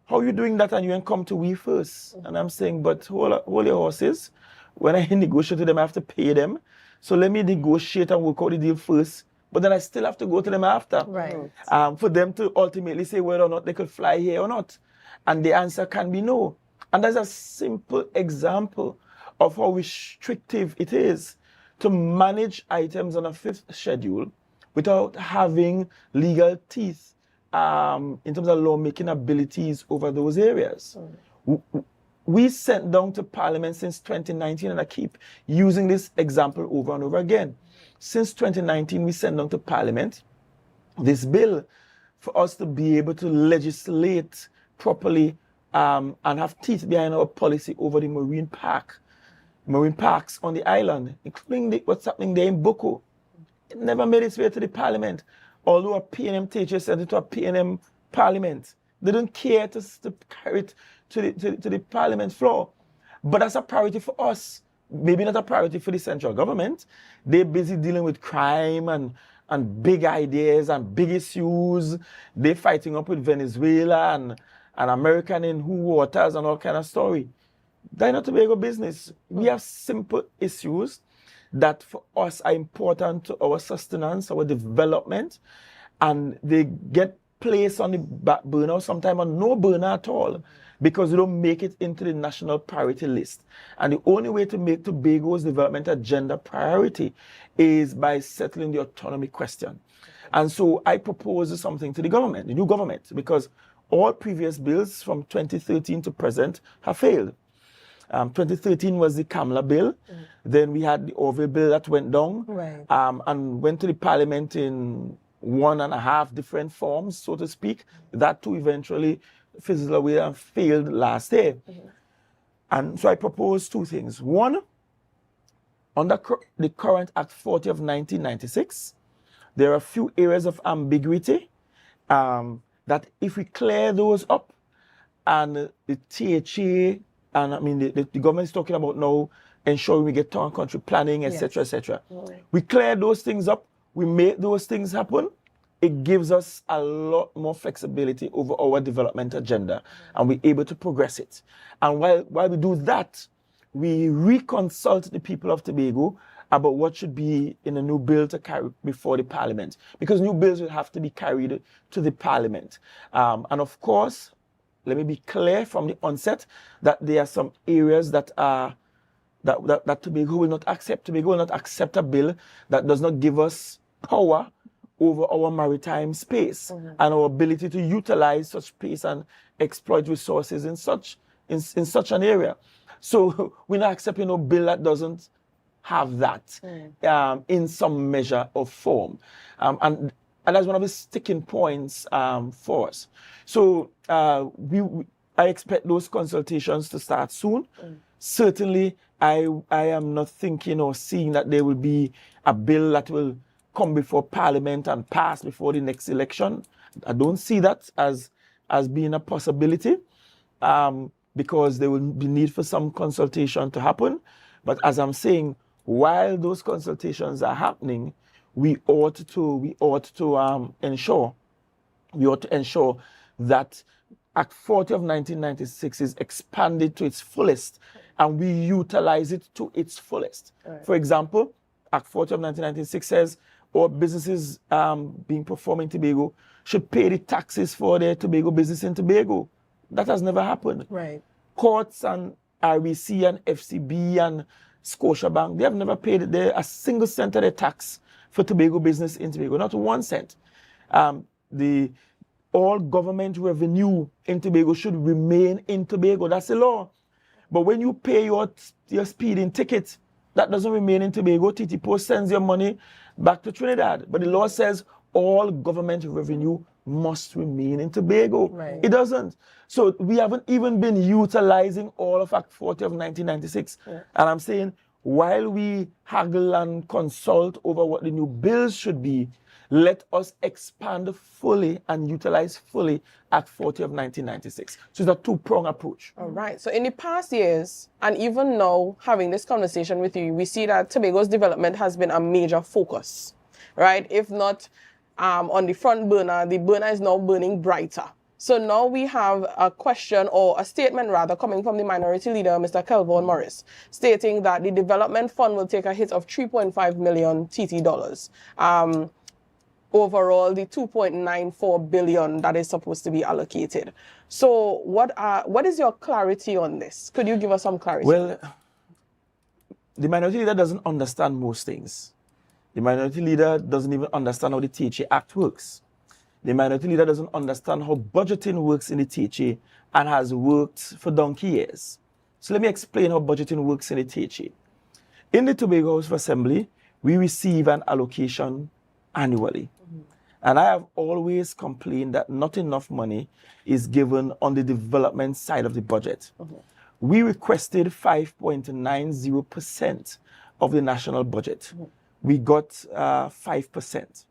how are you doing that and you ain't come to we first? And I'm saying, but hold your horses. When I negotiate with them, I have to pay them. So let me negotiate and work out the deal first. But then I still have to go to them after. Right. For them to ultimately say whether or not they could fly here or not. And the answer can be no. And that's a simple example of how restrictive it is to manage items on a fifth schedule without having legal teeth in terms of lawmaking abilities over those areas. We sent down to Parliament since 2019, and I keep using this example over and over again. Since 2019, we sent down to Parliament this bill for us to be able to legislate properly and have teeth behind our policy over the marine parks on the island, including what's happening there in Boko. It never made its way to the Parliament. Although a PNM THA sent it to a PNM Parliament, they don't care to carry it to the Parliament floor. But that's a priority for us. Maybe not a priority for the central government. They're busy dealing with crime and big ideas and big issues. They're fighting up with Venezuela an American in who waters and all kind of story. They're not Tobago business. We have simple issues that for us are important to our sustenance, our development, and they get placed on the back burner, sometimes on no burner at all, because we don't make it into the national priority list. And the only way to make Tobago's development agenda priority is by settling the autonomy question. And so I propose something to the government, the new government, because all previous bills from 2013 to present have failed. 2013 was the Kamla bill. Then we had the Orville bill that went down and went to the parliament in 1.5 different forms, so to speak. That too eventually fizzled away and failed last year. And so I propose 2 things. One, under the current Act 40 of 1996, there are a few areas of ambiguity that if we clear those up, and the THA, and I mean the government is talking about now ensuring we get town country planning, etc., etc. We clear those things up, we make those things happen, it gives us a lot more flexibility over our development agenda, and we're able to progress it. And while we do that, we reconsult the people of Tobago about what should be in a new bill to carry before the parliament, because new bills will have to be carried to the parliament. And of course, let me be clear from the onset that there are some areas that Tobago will not accept. Tobago will not accept a bill that does not give us power over our maritime space and our ability to utilize such space and exploit resources in such an area. So we're not accepting a bill that doesn't have that in some measure or form. And that's one of the sticking points for us. So I expect those consultations to start soon. Certainly, I am not thinking or seeing that there will be a bill that will come before Parliament and pass before the next election. I don't see that as being a possibility because there will be need for some consultation to happen. But as I'm saying, while those consultations are happening, we ought to ensure that Act 40 of 1996 is expanded to its fullest and we utilize it to its fullest. For example, Act 40 of 1996 says all businesses being performed in Tobago should pay the taxes for their Tobago business in Tobago. That has never happened. Courts and RBC and FCB and Scotiabank, they have never paid a single cent of their tax for Tobago business in Tobago, not 1 cent. All government revenue in Tobago should remain in Tobago. That's the law. But when you pay your speeding ticket, that doesn't remain in Tobago. TT Post sends your money back to Trinidad. But the law says all government revenue must remain in Tobago. It doesn't. So we haven't even been utilizing all of Act 40 of 1996. And I'm saying, while we haggle and consult over what the new bills should be, let us expand fully and utilize fully Act 40 of 1996. So it's a 2-pronged approach. All right. So in the past years, and even now, having this conversation with you, we see that Tobago's development has been a major focus, right? If not on the front burner, the burner is now burning brighter. So now we have a question, or a statement rather, coming from the Minority Leader, Mr. Kelvin Morris, stating that the development fund will take a hit of 3.5 million TT dollars. Overall, the 2.94 billion that is supposed to be allocated. So what is your clarity on this? Could you give us some clarity? Well, the Minority Leader doesn't understand most things. The Minority Leader doesn't even understand how the THA Act works. The Minority Leader doesn't understand how budgeting works in the THA and has worked for donkey years. So let me explain how budgeting works in the THA. In the Tobago House of Assembly, we receive an allocation annually. And I have always complained that not enough money is given on the development side of the budget. We requested 5.90% of the national budget. We got 5%.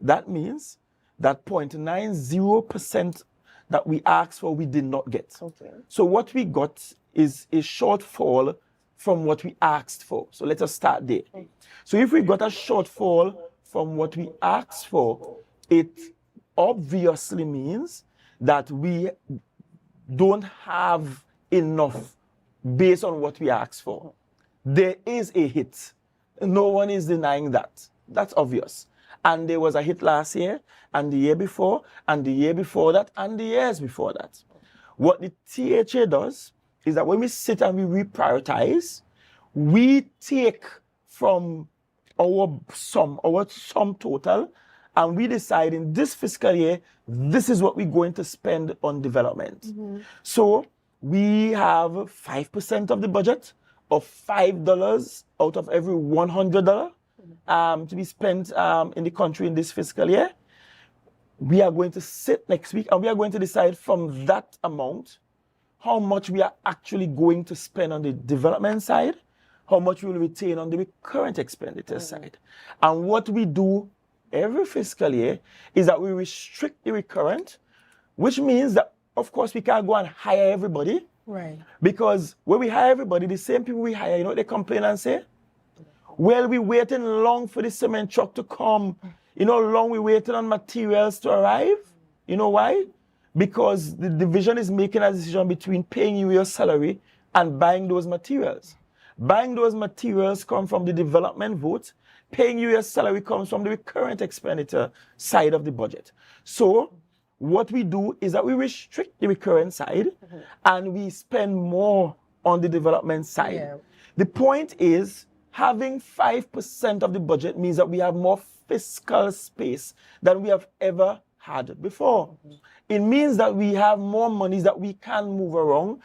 That means that 0.90% that we asked for, we did not get. So what we got is a shortfall from what we asked for. So let us start there. So if we got a shortfall from what we asked for, it obviously means that we don't have enough based on what we asked for. There is a hit. No one is denying that. That's obvious. And there was a hit last year, and the year before, and the year before that, and the years before that. What the THA does is that when we sit and we reprioritize, we take from our sum total, and we decide in this fiscal year, this is what we're going to spend on development. So we have 5% of the budget of $5 out of every $100 to be spent in the country in this fiscal year. We are going to sit next week and we are going to decide from that amount how much we are actually going to spend on the development side, how much we will retain on the current expenditure side. And what we do every fiscal year is that we restrict the recurrent, which means that, of course, we can't go and hire everybody. Right. Because when we hire everybody, the same people we hire, you know what they complain and say? Well, we waiting long for the cement truck to come. You know how long we waiting on materials to arrive? You know why? Because the division is making a decision between paying you your salary and buying those materials. Buying those materials come from the development vote. Paying you your salary comes from the current expenditure side of the budget. So what we do is that we restrict the recurrent side and we spend more on the development side. Yeah. The point is, having 5% of the budget means that we have more fiscal space than we have ever had before. It means that we have more monies that we can move around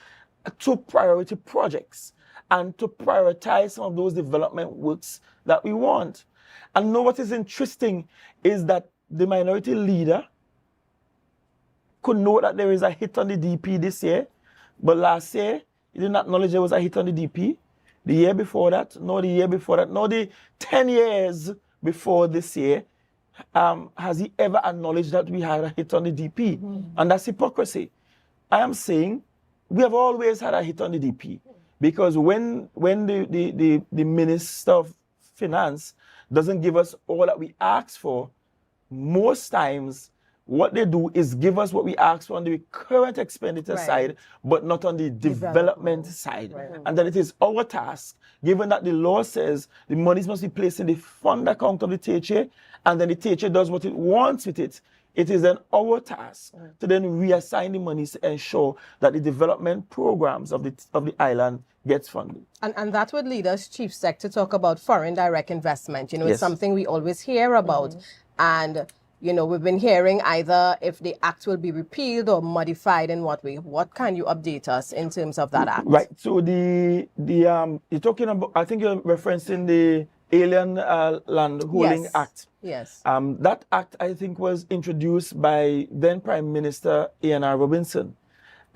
to priority projects and to prioritize some of those development works that we want. And know what is interesting is that the minority leader could know that there is a hit on the DP this year, but last year he did not acknowledge there was a hit on the DP. The year before that, no, the year before that, no, the 10 years before this year, has he ever acknowledged that we had a hit on the DP? And that's hypocrisy. I am saying we have always had a hit on the DP because when the Minister of Finance doesn't give us all that we ask for, most times what they do is give us what we ask for on the current expenditure side, but not on the development side. And that it is our task, given that the law says the monies must be placed in the fund account of the THA, and then the THA does what it wants with it. It is then our task to then reassign the monies to ensure that the development programs of the island gets funded. And that would lead us, Chief Sec, to talk about foreign direct investment. You know, it's something we always hear about. And you know, we've been hearing either if the act will be repealed or modified in what way. What can you update us in terms of that act? Right. So you're talking about, I think you're referencing the Alien Land Holding Act. Yes. That act, I think, was introduced by then Prime Minister A.N.R. Robinson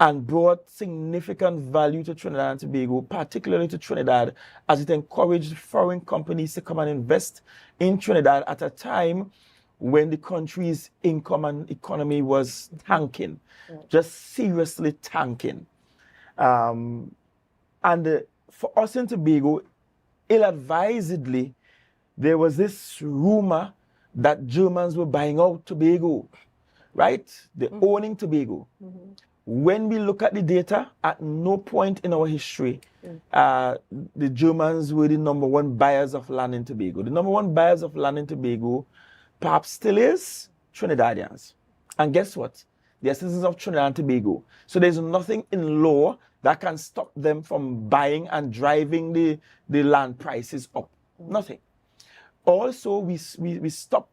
and brought significant value to Trinidad and Tobago, particularly to Trinidad, as it encouraged foreign companies to come and invest in Trinidad at a time when the country's income and economy was tanking, just seriously tanking. And for us in Tobago, ill-advisedly, there was this rumor that Germans were buying out Tobago, right? They're owning Tobago. When we look at the data, at no point in our history, the Germans were the #1 buyers of land in Tobago. The #1 buyers of land in Tobago perhaps still is Trinidadians. And guess what? They are citizens of Trinidad and Tobago. So there's nothing in law that can stop them from buying and driving the land prices up. Nothing. Also, we stopped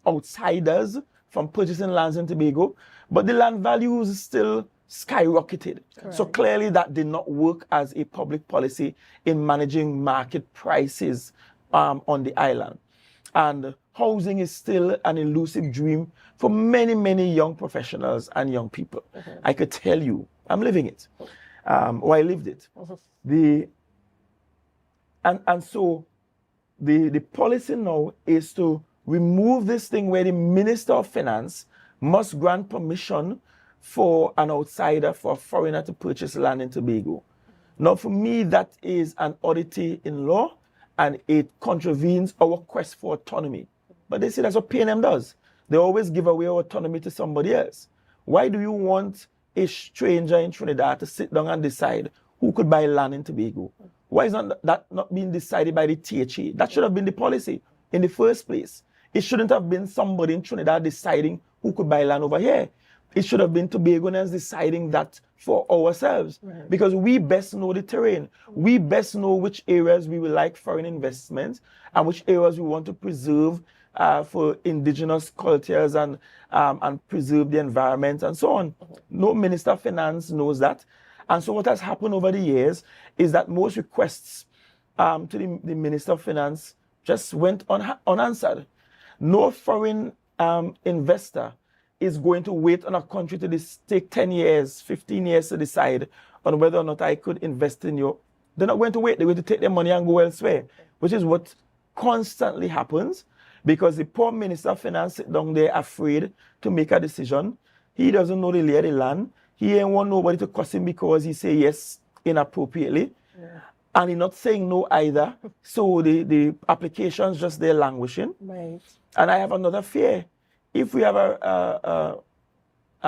outsiders from purchasing lands in Tobago, but the land values still skyrocketed. Correct. So clearly that did not work as a public policy in managing market prices on the island. And housing is still an elusive dream for many, many young professionals and young people. I could tell you, I'm living it, or I lived it. So the policy now is to remove this thing where the Minister of Finance must grant permission for an outsider, for a foreigner to purchase land in Tobago. Now, for me, that is an oddity in law, and it contravenes our quest for autonomy. But they say that's what P&M does. They always give away our autonomy to somebody else. Why do you want a stranger in Trinidad to sit down and decide who could buy land in Tobago? Why is that not being decided by the THA? That should have been the policy in the first place. It shouldn't have been somebody in Trinidad deciding who could buy land over here. It should have been Tobagonians deciding that for ourselves, because we best know the terrain. We best know which areas we would like foreign investment and which areas we want to preserve for indigenous cultures and preserve the environment and so on. No Minister of Finance knows that. And so what has happened over the years is that most requests to the Minister of Finance just went unanswered. No foreign investor is going to wait on a country to take 10 years, 15 years to decide on whether or not I could invest in you. They're not going to wait. They're going to take their money and go elsewhere, which is what constantly happens because the poor Minister of Finance sit down there afraid to make a decision. He doesn't know the lay of the land. He ain't want nobody to cuss him because he say yes inappropriately. Yeah. And he's not saying no either. So the application's just there languishing. Right. And I have another fear. If we have a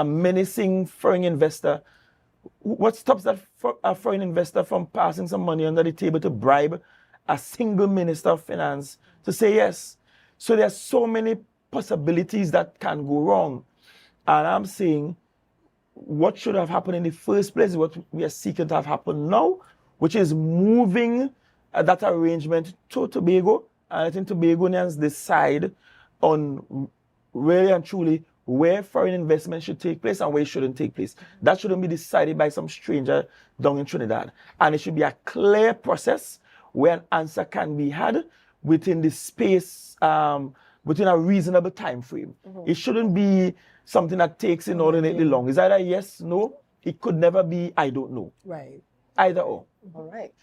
menacing foreign investor, what stops that a foreign investor from passing some money under the table to bribe a single Minister of Finance to say yes? So there are so many possibilities that can go wrong. And I'm saying what should have happened in the first place is what we are seeking to have happen now, which is moving that arrangement to Tobago and letting Tobagonians decide on really and truly where foreign investment should take place and where it shouldn't take place. That shouldn't be decided by some stranger down in Trinidad. And it should be a clear process where an answer can be had within the space, within a reasonable time frame. It shouldn't be something that takes inordinately long. It's either yes, no. It could never be I don't know. Right. Either or. All right.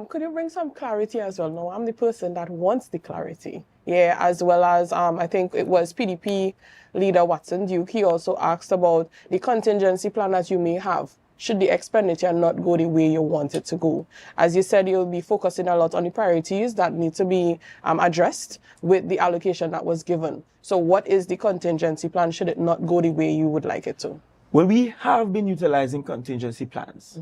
Could you bring some clarity as well? No, I'm the person that wants the clarity. Yeah, as well as I think it was PDP leader Watson Duke. He also asked about the contingency plan that you may have should the expenditure not go the way you want it to go. As you said, you'll be focusing a lot on the priorities that need to be addressed with the allocation that was given. So what is the contingency plan should it not go the way you would like it to? Well, we have been utilizing contingency plans.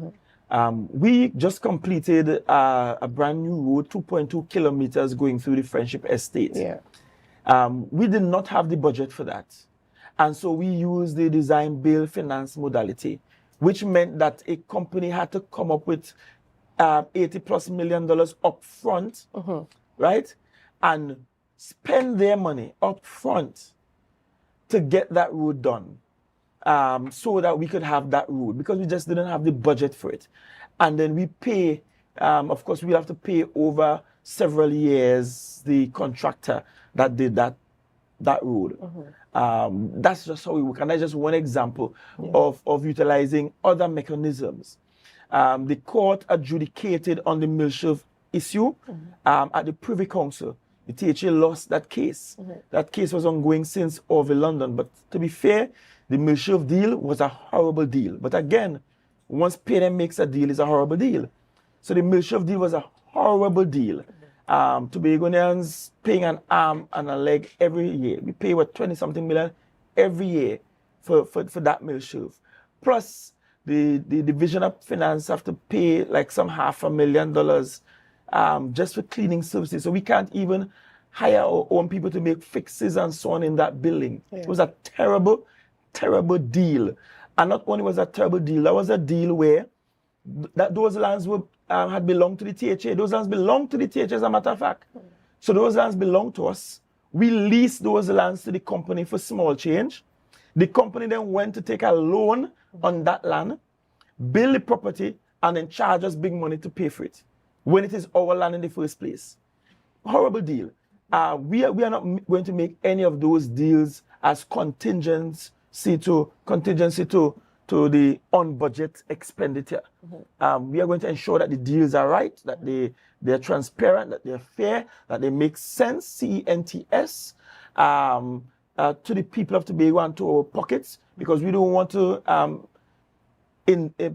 We just completed a brand new road, 2.2 kilometers going through the Friendship Estate. Yeah. We did not have the budget for that. And so we used the design build finance modality, which meant that a company had to come up with $80+ million up front, right? And spend their money up front to get that road done. So that we could have that road, because we just didn't have the budget for it. And then we pay, of course, we'll have to pay over several years the contractor that did that road. That's just how we work. And that's just one example of utilizing other mechanisms. The court adjudicated on the Milshelf issue at the Privy Council. The THA lost that case. That case was ongoing since Orville, London. But to be fair, the Milshelf deal was a horrible deal. But again, once PNM makes a deal, it's a horrible deal. So the Milshelf deal was a horrible deal. Tobagonians paying an arm and a leg every year. We pay, 20-something million every year for that Milshelf. Plus, the Division of Finance have to pay like some $500,000 just for cleaning services. So we can't even hire our own people to make fixes and so on in that building. It was a terrible deal. And not only was that a terrible deal, that was a deal where those lands were had belonged to the THA. Those lands belonged to the THA, as a matter of fact. So those lands belonged to us. We leased those lands to the company for small change. The company then went to take a loan on that land, build the property, and then charge us big money to pay for it, when it is our land in the first place. Horrible deal. We are not going to make any of those deals as contingency to the on-budget expenditure. We are going to ensure that the deals are right, that they're transparent, that they're fair, that they make sense, CENTS, to the people of Tobago and to our pockets, because we don't want to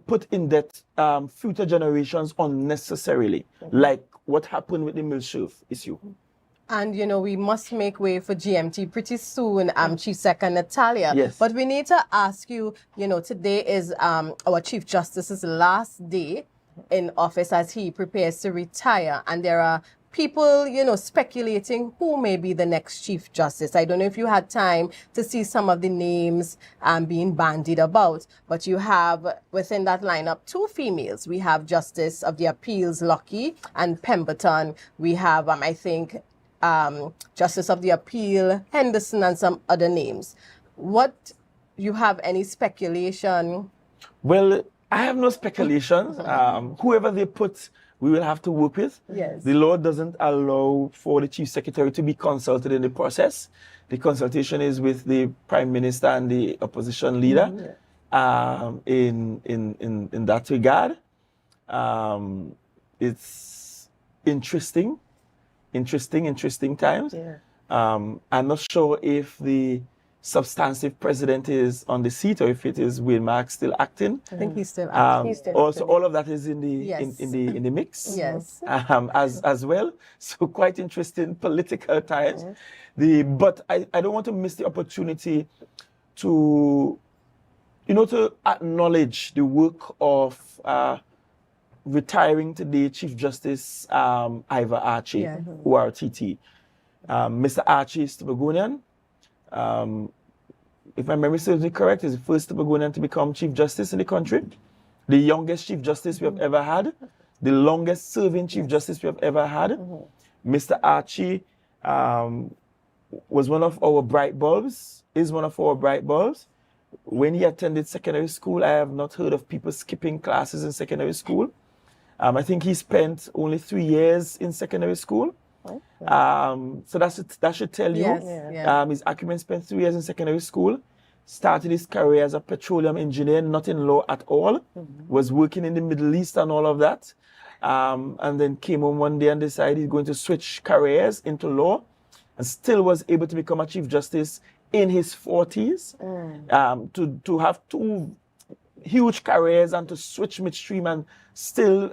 put in debt future generations unnecessarily, like what happened with the Milshelf issue. And, you know, we must make way for GMT pretty soon, Chief Secretary Natalia. Yes. But we need to ask you, you know, today is our Chief Justice's last day in office as he prepares to retire. And there are people, you know, speculating who may be the next Chief Justice. I don't know if you had time to see some of the names being bandied about, but you have within that lineup 2 females. We have Justice of the Appeals Lucky and Pemberton. We have, I think, Justice of the Appeal Henderson and some other names. What, you have any speculation? Well, I have no speculations. Whoever they put, we will have to work with. Yes. The law doesn't allow for the Chief Secretary to be consulted in the process. The consultation is with the Prime Minister and the opposition leader. In that regard, it's interesting times. Yeah. I'm not sure if the substantive president is on the seat or if it is Wayne Mark still acting. I think he's still acting. Also, all of that is in the mix. Yes. As well. So quite interesting political times. But I don't want to miss the opportunity to, you know, to acknowledge the work of retiring today Chief Justice Ivor Archie, ORTT. Mr. Archie is Tobagonian. If my memory serves me correct, is the first Tobagonian to become Chief Justice in the country. The youngest Chief Justice we have ever had. The longest serving Chief Justice we have ever had. Mr. Archie was one of our bright bulbs, is one of our bright bulbs. When he attended secondary school, I have not heard of people skipping classes in secondary school. I think he spent only 3 years in secondary school. So that should tell you. His acumen spent 3 years in secondary school, started his career as a petroleum engineer, not in law at all, was working in the Middle East and all of that, and then came home one day and decided he's going to switch careers into law, and still was able to become a Chief Justice in his 40s, to have 2 huge careers and to switch midstream and still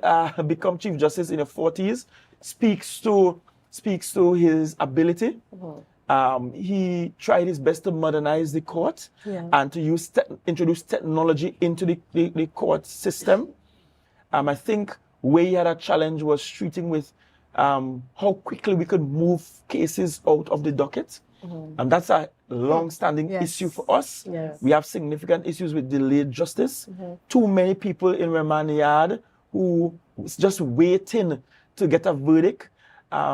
become Chief Justice in your 40s speaks to his ability. He tried his best to modernize the court and to introduce technology into the court system. I think where he had a challenge was treating with how quickly we could move cases out of the docket. And that's a long-standing issue for us. We have significant issues with delayed justice. Too many people in remand yard who is just waiting to get a verdict,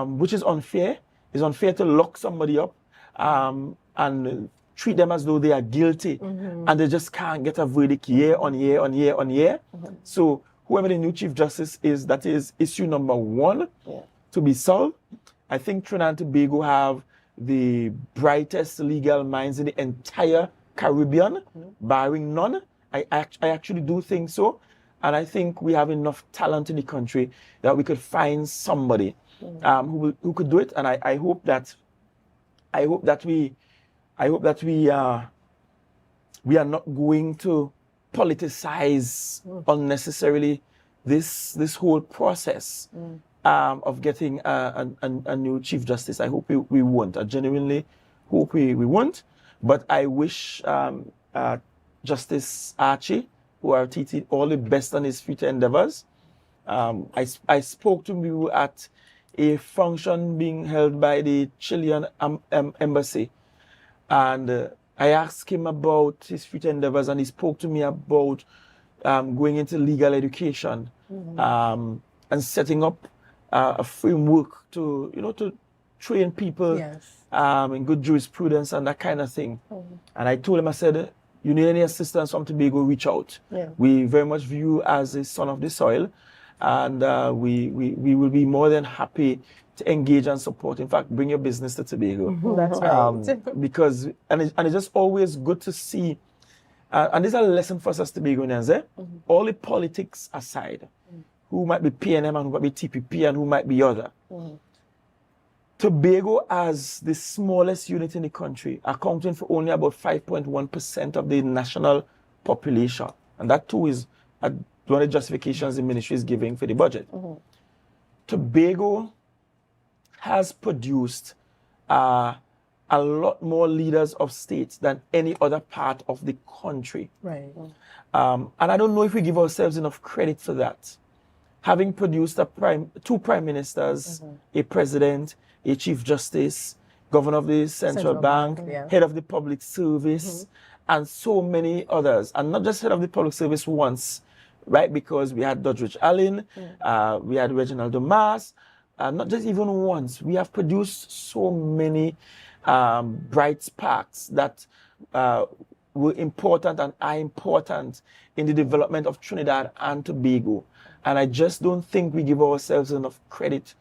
which is unfair. It's unfair to lock somebody up and treat them as though they are guilty and they just can't get a verdict year on year on year on year. So whoever the new Chief Justice is, that is issue number 1 to be solved. I think Trinidad and Tobago have the brightest legal minds in the entire Caribbean, barring none. I actually do think so. And I think we have enough talent in the country that we could find somebody who could do it. And I hope that we are not going to politicize unnecessarily this whole process of getting a new Chief Justice. I hope we won't. I genuinely hope we won't. But I wish Justice Archie, ORTT, all the best on his future endeavors. I spoke to him at a function being held by the Chilean embassy, and I asked him about his future endeavors, and he spoke to me about going into legal education and setting up a framework to train people in good jurisprudence and that kind of thing. And I told him, I said, you need any assistance from Tobago, reach out. We very much view you as a son of the soil, and we will be more than happy to engage and support. In fact, bring your business to Tobago. That's right. Because it's just always good to see, and this is a lesson for us as Tobagonians, all the politics aside, who might be PNM and who might be TPP and who might be other. Tobago, as the smallest unit in the country, accounting for only about 5.1% of the national population. And that too is one of the justifications the ministry is giving for the budget. Tobago has produced a lot more leaders of states than any other part of the country. Right. And I don't know if we give ourselves enough credit for that. Having produced two prime ministers, a president, a chief justice, governor of the central bank, head of the public service, and so many others. And not just head of the public service once, right? Because we had Doddridge Allen, we had Reginald Dumas, not just even once. We have produced so many bright sparks that were important and are important in the development of Trinidad and Tobago. And I just don't think we give ourselves enough credit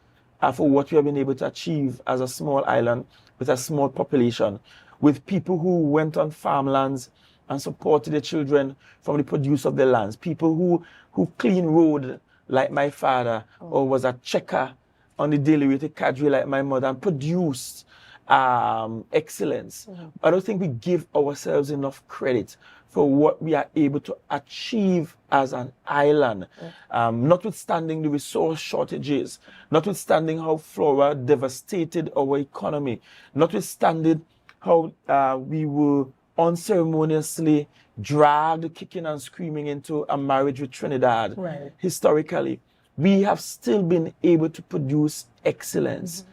for what we have been able to achieve as a small island with a small population, with people who went on farmlands and supported their children from the produce of their lands, people who clean road like my father, or was a checker on the daily rate of cadre like my mother, and produced excellence. I don't think we give ourselves enough credit for what we are able to achieve as an island, notwithstanding the resource shortages, notwithstanding how flora devastated our economy, notwithstanding how we were unceremoniously dragged kicking and screaming into a marriage with Trinidad. Historically, we have still been able to produce excellence.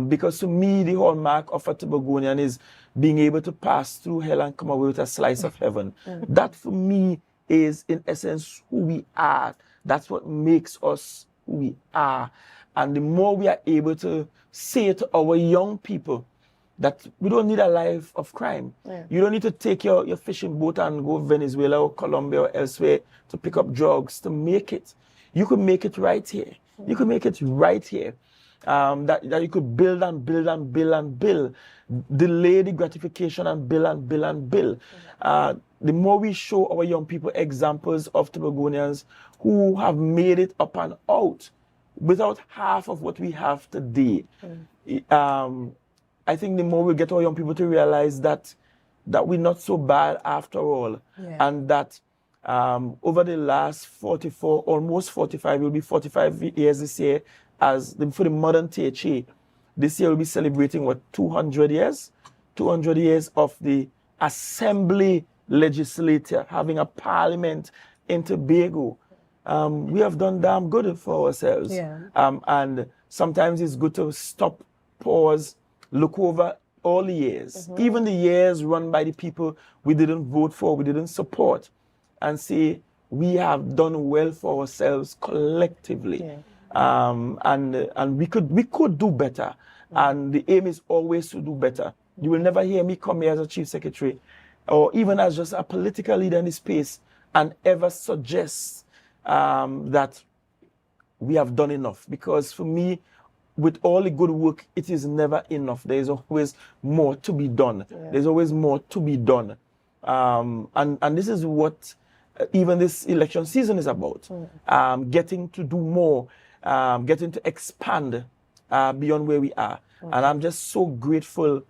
Because to me, the hallmark of a Tobagonian is being able to pass through hell and come away with a slice of heaven. That for me is in essence who we are. That's what makes us who we are. And the more we are able to say to our young people that we don't need a life of crime. You don't need to take your fishing boat and go Venezuela or Colombia or elsewhere to pick up drugs to make it. You could make it right here. You could make it right here. That you could build and build and build and build. Delay the gratification and build and build and build. The more we show our young people examples of Tobagonians who have made it up and out without half of what we have today, I think the more we get our young people to realize that we're not so bad after all. And that over the last 44, almost 45, will be 45 years this year, for the modern THA, this year we'll be celebrating, 200 years? 200 years of the assembly legislature, having a parliament in Tobago. We have done damn good for ourselves. And sometimes it's good to stop, pause, look over all the years, even the years run by the people we didn't vote for, we didn't support, and say we have done well for ourselves collectively. And we could do better. And the aim is always to do better. You will never hear me come here as a chief secretary or even as just a political leader in this space and ever suggest that we have done enough. Because for me, with all the good work, it is never enough. There is always more to be done. There's always more to be done. And this is what even this election season is about. Getting to do more, getting to expand beyond where we are. And I'm just so grateful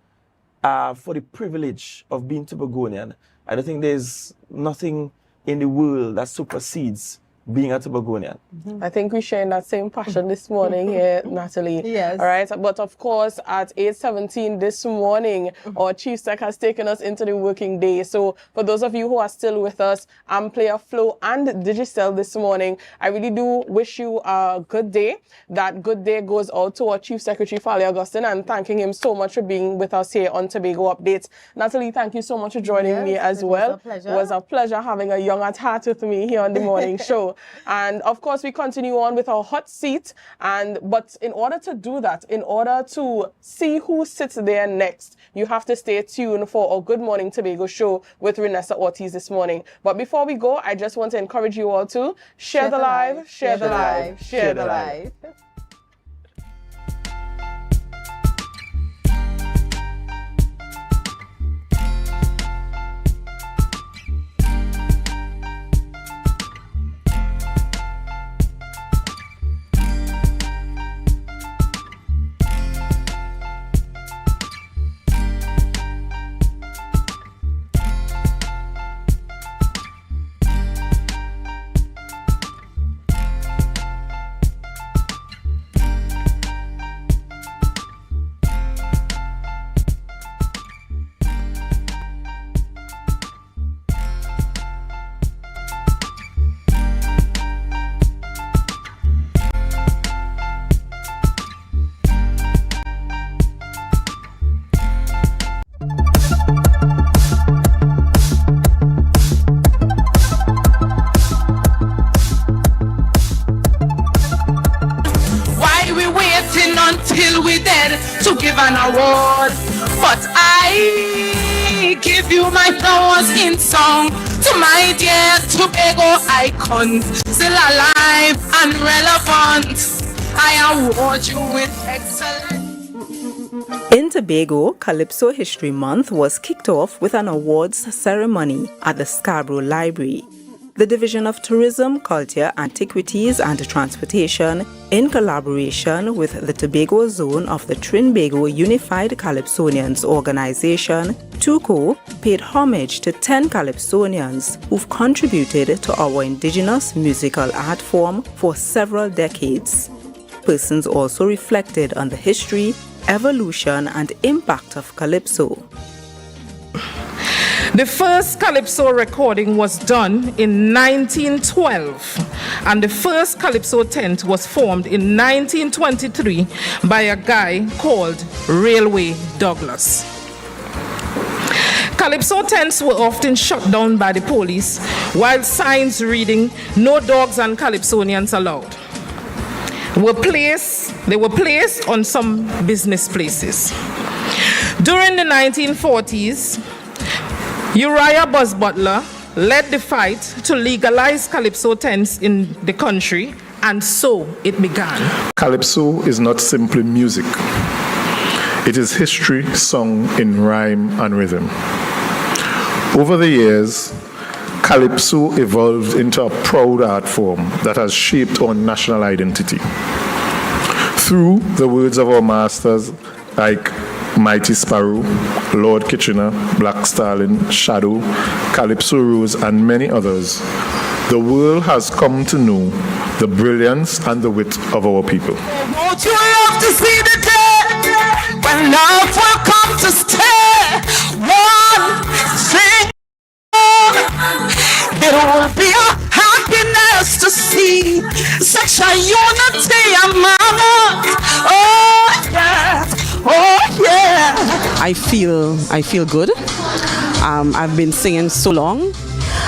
for the privilege of being Tobagonian. I don't think there's nothing in the world that supersedes being a Tobagonian. I think we're sharing that same passion this morning here, Natalie. Yes. All right. But of course, at 8:17 this morning, our chief sec has taken us into the working day. So for those of you who are still with us, AMPLIA, Flow, and Digicel this morning, I really do wish you a good day. That good day goes out to our Chief Secretary, Fali Augustine, and thanking him so much for being with us here on Tobago Updates. Natalie, thank you so much for joining me as well. Was a pleasure. It was a pleasure having a young at heart with me here on the morning show. And of course, we continue on with our hot seat. But in order to do that, in order to see who sits there next, you have to stay tuned for our Good Morning Tobago show with Renessa Ortiz this morning. But before we go, I just want to encourage you all to share the live, share the live, share the live. hill we dead to give an award. But I give you my flowers in song to my dear Tobago icons, still alive and relevant. I award you with excellence. In Tobago, Calypso History Month was kicked off with an awards ceremony at the Scarborough Library. The Division of Tourism, Culture, Antiquities and Transportation, in collaboration with the Tobago Zone of the Trinbago Unified Calypsonians Organization, TUCO, paid homage to 10 Calypsonians who've contributed to our indigenous musical art form for several decades. Persons also reflected on the history, evolution and impact of Calypso. The first Calypso recording was done in 1912 and the first Calypso tent was formed in 1923 by a guy called Railway Douglas. Calypso tents were often shut down by the police while signs reading "No dogs and Calypsonians allowed" they were placed on some business places. During the 1940s, Uriah Buzz Butler led the fight to legalize Calypso tents in the country, and so it began. Calypso is not simply music. It is history sung in rhyme and rhythm. Over the years, Calypso evolved into a proud art form that has shaped our national identity. Through the words of our masters like Mighty Sparrow, Lord Kitchener, Black Stalin, Shadow, Calypso Rose, and many others, the world has come to know the brilliance and the wit of our people. Won't you love to see the day when love will come to stay? One thing, it will be a happiness to see such a unity among us. Oh yeah, oh yeah. I feel good. I've been singing so long.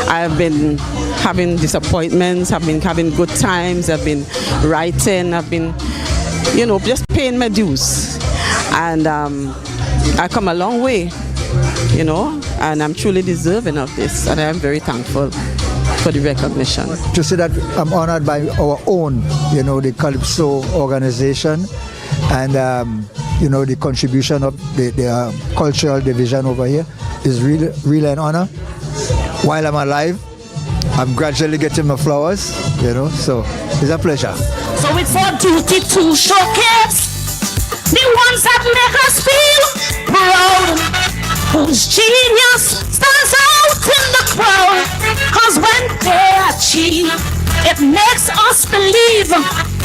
I've been having disappointments. I've been having good times. I've been writing. I've been, just paying my dues. And I come a long way, and I'm truly deserving of this. And I'm very thankful for the recognition. To say that I'm honored by our own, the Calypso organization, and the contribution of the cultural division over here is really an honor. While I'm alive, I'm gradually getting my flowers, so it's a pleasure. So it's our duty to showcase the ones that make us feel proud, whose genius stands out in the crowd, cause when they achieve, it makes us believe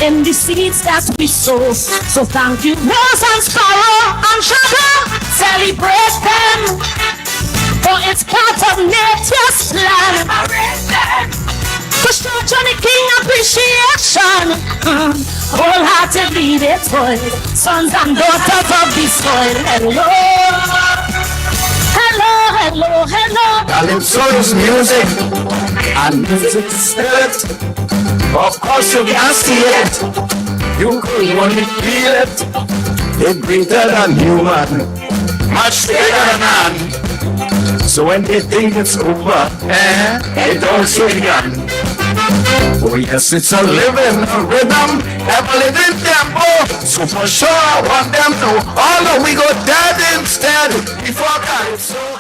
in the seeds that we sow. So thank you, Rose and Sparrow and Shadow, celebrate them, for it's part of nature's plan. To show Johnny King appreciation, wholeheartedly they toil, sons and daughters of the soil. Hello, hello, hello, hello. Calypso is music, and music is spirit. Of course you can see it, you could only feel it. It's greater than human, much bigger than man. So when they think it's over, it also began. Oh yes, it's a living rhythm, ever living tempo. So for sure I want them to all we go dead instead before Calypso.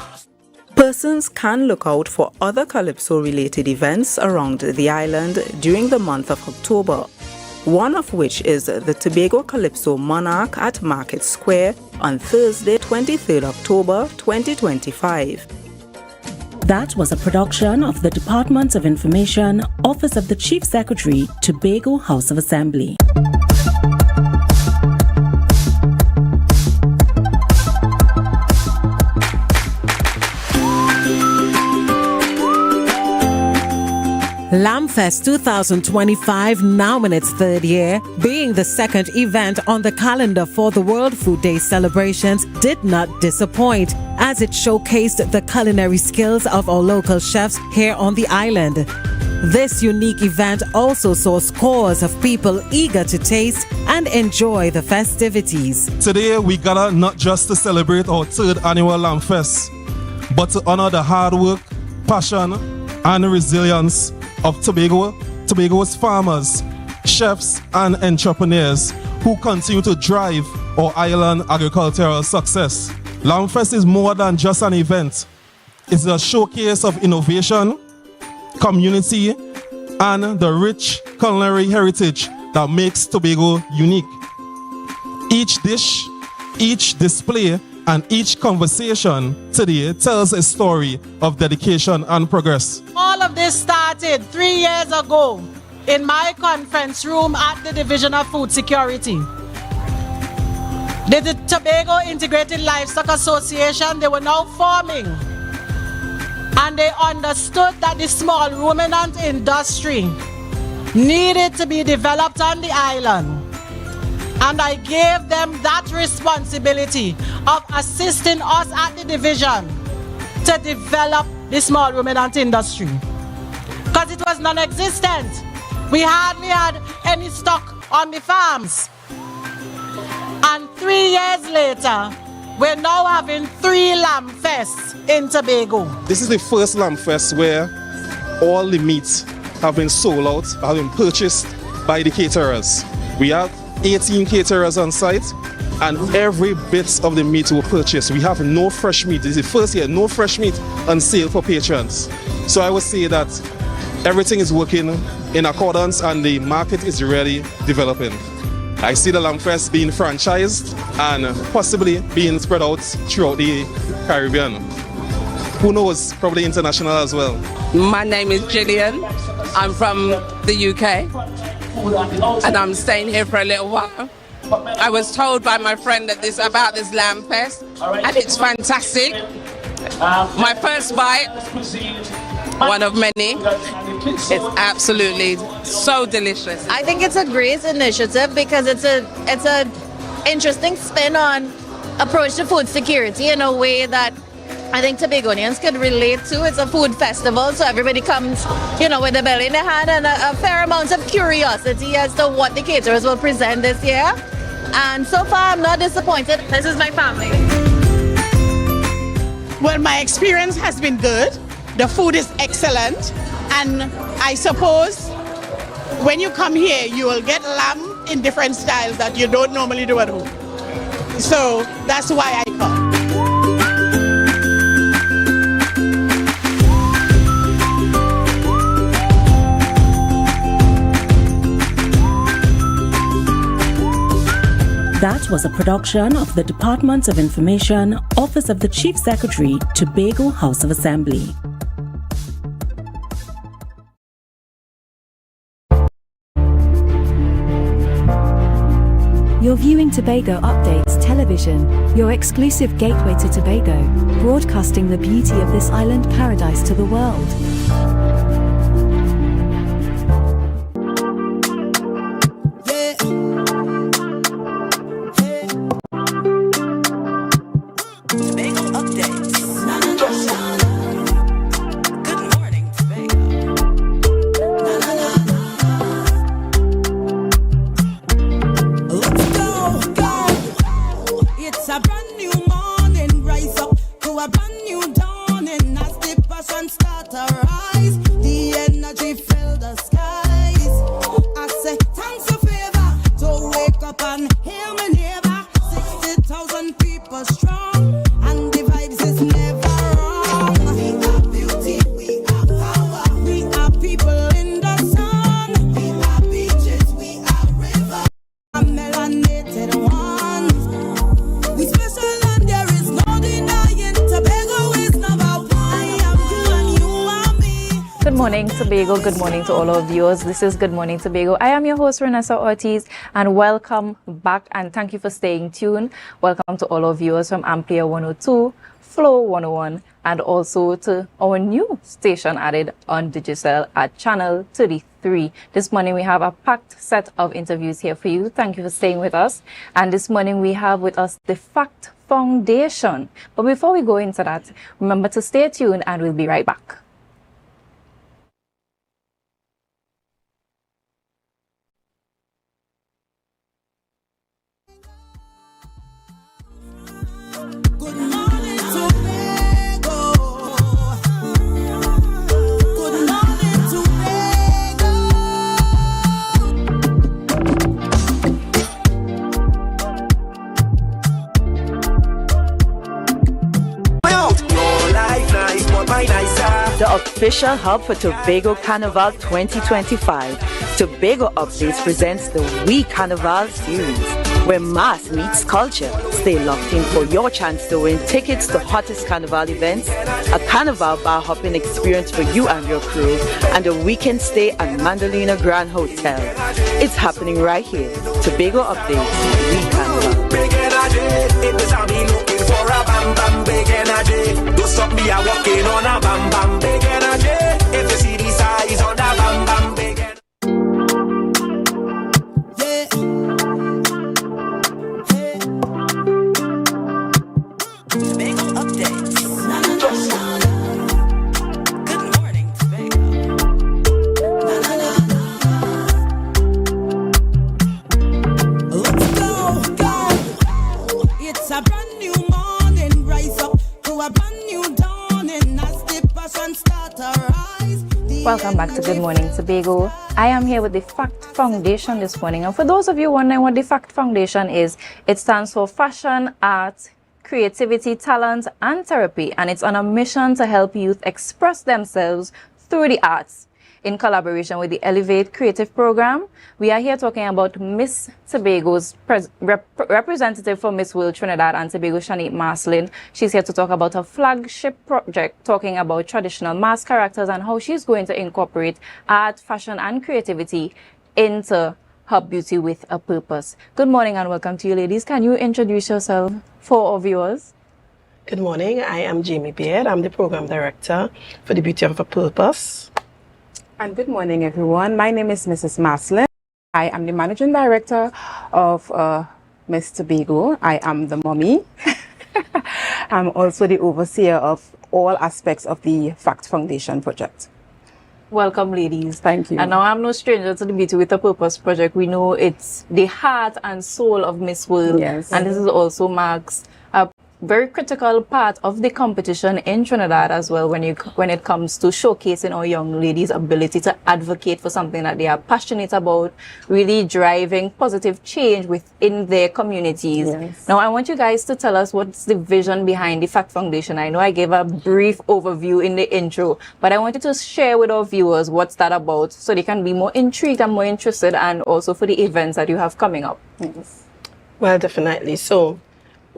Persons can look out for other Calypso-related events around the island during the month of October, one of which is the Tobago Calypso Monarch at Market Square on Thursday, 23rd October 2025. That was a production of the Department of Information, Office of the Chief Secretary, Tobago House of Assembly. Lamfest 2025, now in its third year, being the second event on the calendar for the World Food Day celebrations, did not disappoint, as it showcased the culinary skills of our local chefs here on the island. This unique event also saw scores of people eager to taste and enjoy the festivities. Today we gather not just to celebrate our 3rd annual Lamb Fest, but to honor the hard work, passion, and resilience of Tobago's farmers, chefs, and entrepreneurs who continue to drive our island agricultural success. Lamb Fest is more than just an event. It's a showcase of innovation, community, and the rich culinary heritage that makes Tobago unique. Each dish, each display, and each conversation today tells a story of dedication and progress. All of this started 3 years ago in my conference room at the Division of Food Security. The Tobago Integrated Livestock Association, they were now forming, and they understood that the small ruminant industry needed to be developed on the island. And I gave them that responsibility of assisting us at the division to develop the small ruminant industry, because it was non-existent. We hardly had any stock on the farms. And 3 years later, we're now having 3 Lamb Fests in Tobago. This is the first Lamb Fest where all the meats have been sold out, have been purchased by the caterers. We have 18 caterers on site, and every bit of the meat will purchase. We have no fresh meat. This is the first year, no fresh meat on sale for patrons. So I would say that everything is working in accordance and the market is really developing. I see the Lamb Fest being franchised and possibly being spread out throughout the Caribbean. Who knows, probably international as well. My name is Gillian. I'm from the UK and I'm staying here for a little while. I was told by my friend that about this Lamb Fest, and it's fantastic. My first bite, one of many. It's absolutely so delicious. I think it's a great initiative because it's a interesting spin on approach to food security in a way that I think Tobagonians could relate to. It's a food festival, so everybody comes, with a belly in their hand and a fair amount of curiosity as to what the caterers will present this year. And so far, I'm not disappointed. This is my family. Well, my experience has been good. The food is excellent. And I suppose when you come here, you will get lamb in different styles that you don't normally do at home. So that's why I come. That was a production of the Department of Information, Office of the Chief Secretary, Tobago House of Assembly. You're viewing Tobago Updates Television, your exclusive gateway to Tobago, broadcasting the beauty of this island paradise to the world. Tobago. Good morning to all our viewers. This is Good Morning Tobago. I am your host, Renessa Ortiz, and welcome back, and thank you for staying tuned. Welcome to all our viewers from AMPLIA 102, Flow 101, and also to our new station added on Digicel at Channel 33. This morning we have a packed set of interviews here for you. Thank you for staying with us. And this morning we have with us the Fact Foundation. But before we go into that, remember to stay tuned and we'll be right back. the official hub for Tobago Carnival 2025. Tobago Updates presents the We Carnival series, where mass meets culture. Stay locked in for your chance to win tickets to hottest carnival events, a carnival bar hopping experience for you and your crew, and a weekend stay at Mandalina Grand Hotel. It's happening right here. Tobago Updates, We Carnival. Big energy, it was a me looking for a bam bam big energy. Don't stop me, I walking on a bam bam big energy. If you see the size on the bam bam big energy. Yeah. Tobago Updates. Good morning, Tobago. Let's go. It's a brand new morning. Rise up to a brand new dawning as the passion start to rise. Welcome back to Good Morning Tobago. I am here with the FACT Foundation this morning. And for those of you wondering what the FACT Foundation is, it stands for Fashion, Art, Creativity, Talent, and Therapy. And it's on a mission to help youth express themselves through the arts. In collaboration with the Elevate Creative Program, we are here talking about Miss Tobago's representative for Miss World Trinidad and Tobago, Shanique Marslin. She's here to talk about her flagship project, talking about traditional mask characters and how she's going to incorporate art, fashion, and creativity into her beauty with a purpose. Good morning and welcome to you, ladies. Can you introduce yourself for our viewers? Good morning. I am Jamie Beard. I'm the program director for the Beauty of a Purpose. And good morning, everyone. My name is Mrs. Marslin. I am the managing director of Miss Tobago. I am the mommy. I'm also the overseer of all aspects of the FACT Foundation project. Welcome, ladies. Thank you. And now I'm no stranger to the Beauty with a Purpose project. We know it's the heart and soul of Miss World. Yes. And this is also marks a very critical part of the competition in Trinidad as well when it comes to showcasing our young ladies' ability to advocate for something that they are passionate about, really driving positive change within their communities. Yes. Now, I want you guys to tell us what's the vision behind the FACT Foundation. I know I gave a brief overview in the intro, but I want you to share with our viewers what's that about so they can be more intrigued and more interested, and also for the events that you have coming up. Yes. Well, definitely. So,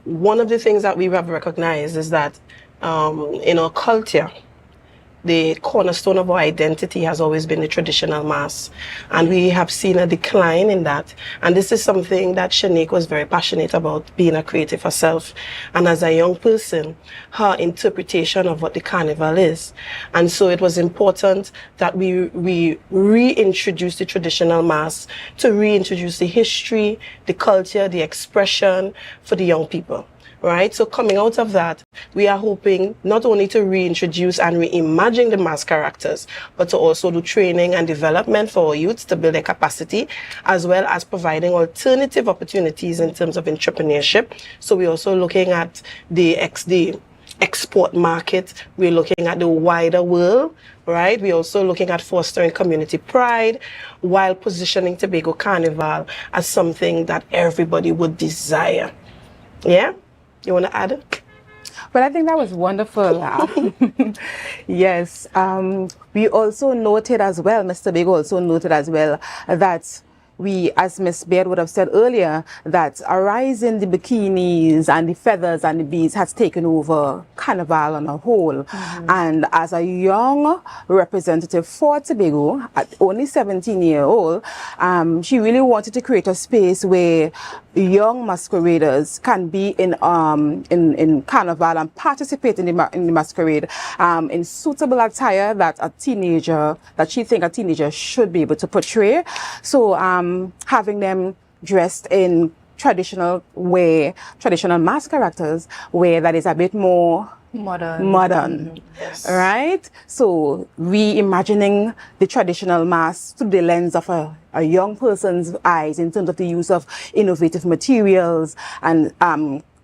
one of the things that we have recognized is that in our culture, the cornerstone of our identity has always been the traditional mass. And we have seen a decline in that. And this is something that Shanique was very passionate about, being a creative herself. And as a young person, her interpretation of what the carnival is. And so it was important that we reintroduce the traditional mass, to reintroduce the history, the culture, the expression for the young people. Right? So coming out of that, we are hoping not only to reintroduce and reimagine the mass characters, but to also do training and development for our youths to build their capacity, as well as providing alternative opportunities in terms of entrepreneurship. So we're also looking at the export market. We're looking at the wider world, right? We're also looking at fostering community pride while positioning Tobago Carnival as something that everybody would desire. Yeah? You want to add? Well, I think that was wonderful. Yes. We also noted as well, Mr. Tobago also noted as well, that we, as Ms. Baird would have said earlier, that a rise in the bikinis and the feathers and the beads has taken over Carnival on a whole. And as a young representative for Tobago, at only 17-year-old, she really wanted to create a space where young masqueraders can be in Carnival and participate in the masquerade in suitable attire that she thinks a teenager should be able to portray. So having them dressed in traditional mask characters, where that is a bit more modern. Yes. Right? So reimagining the traditional mask through the lens of a young person's eyes in terms of the use of innovative materials and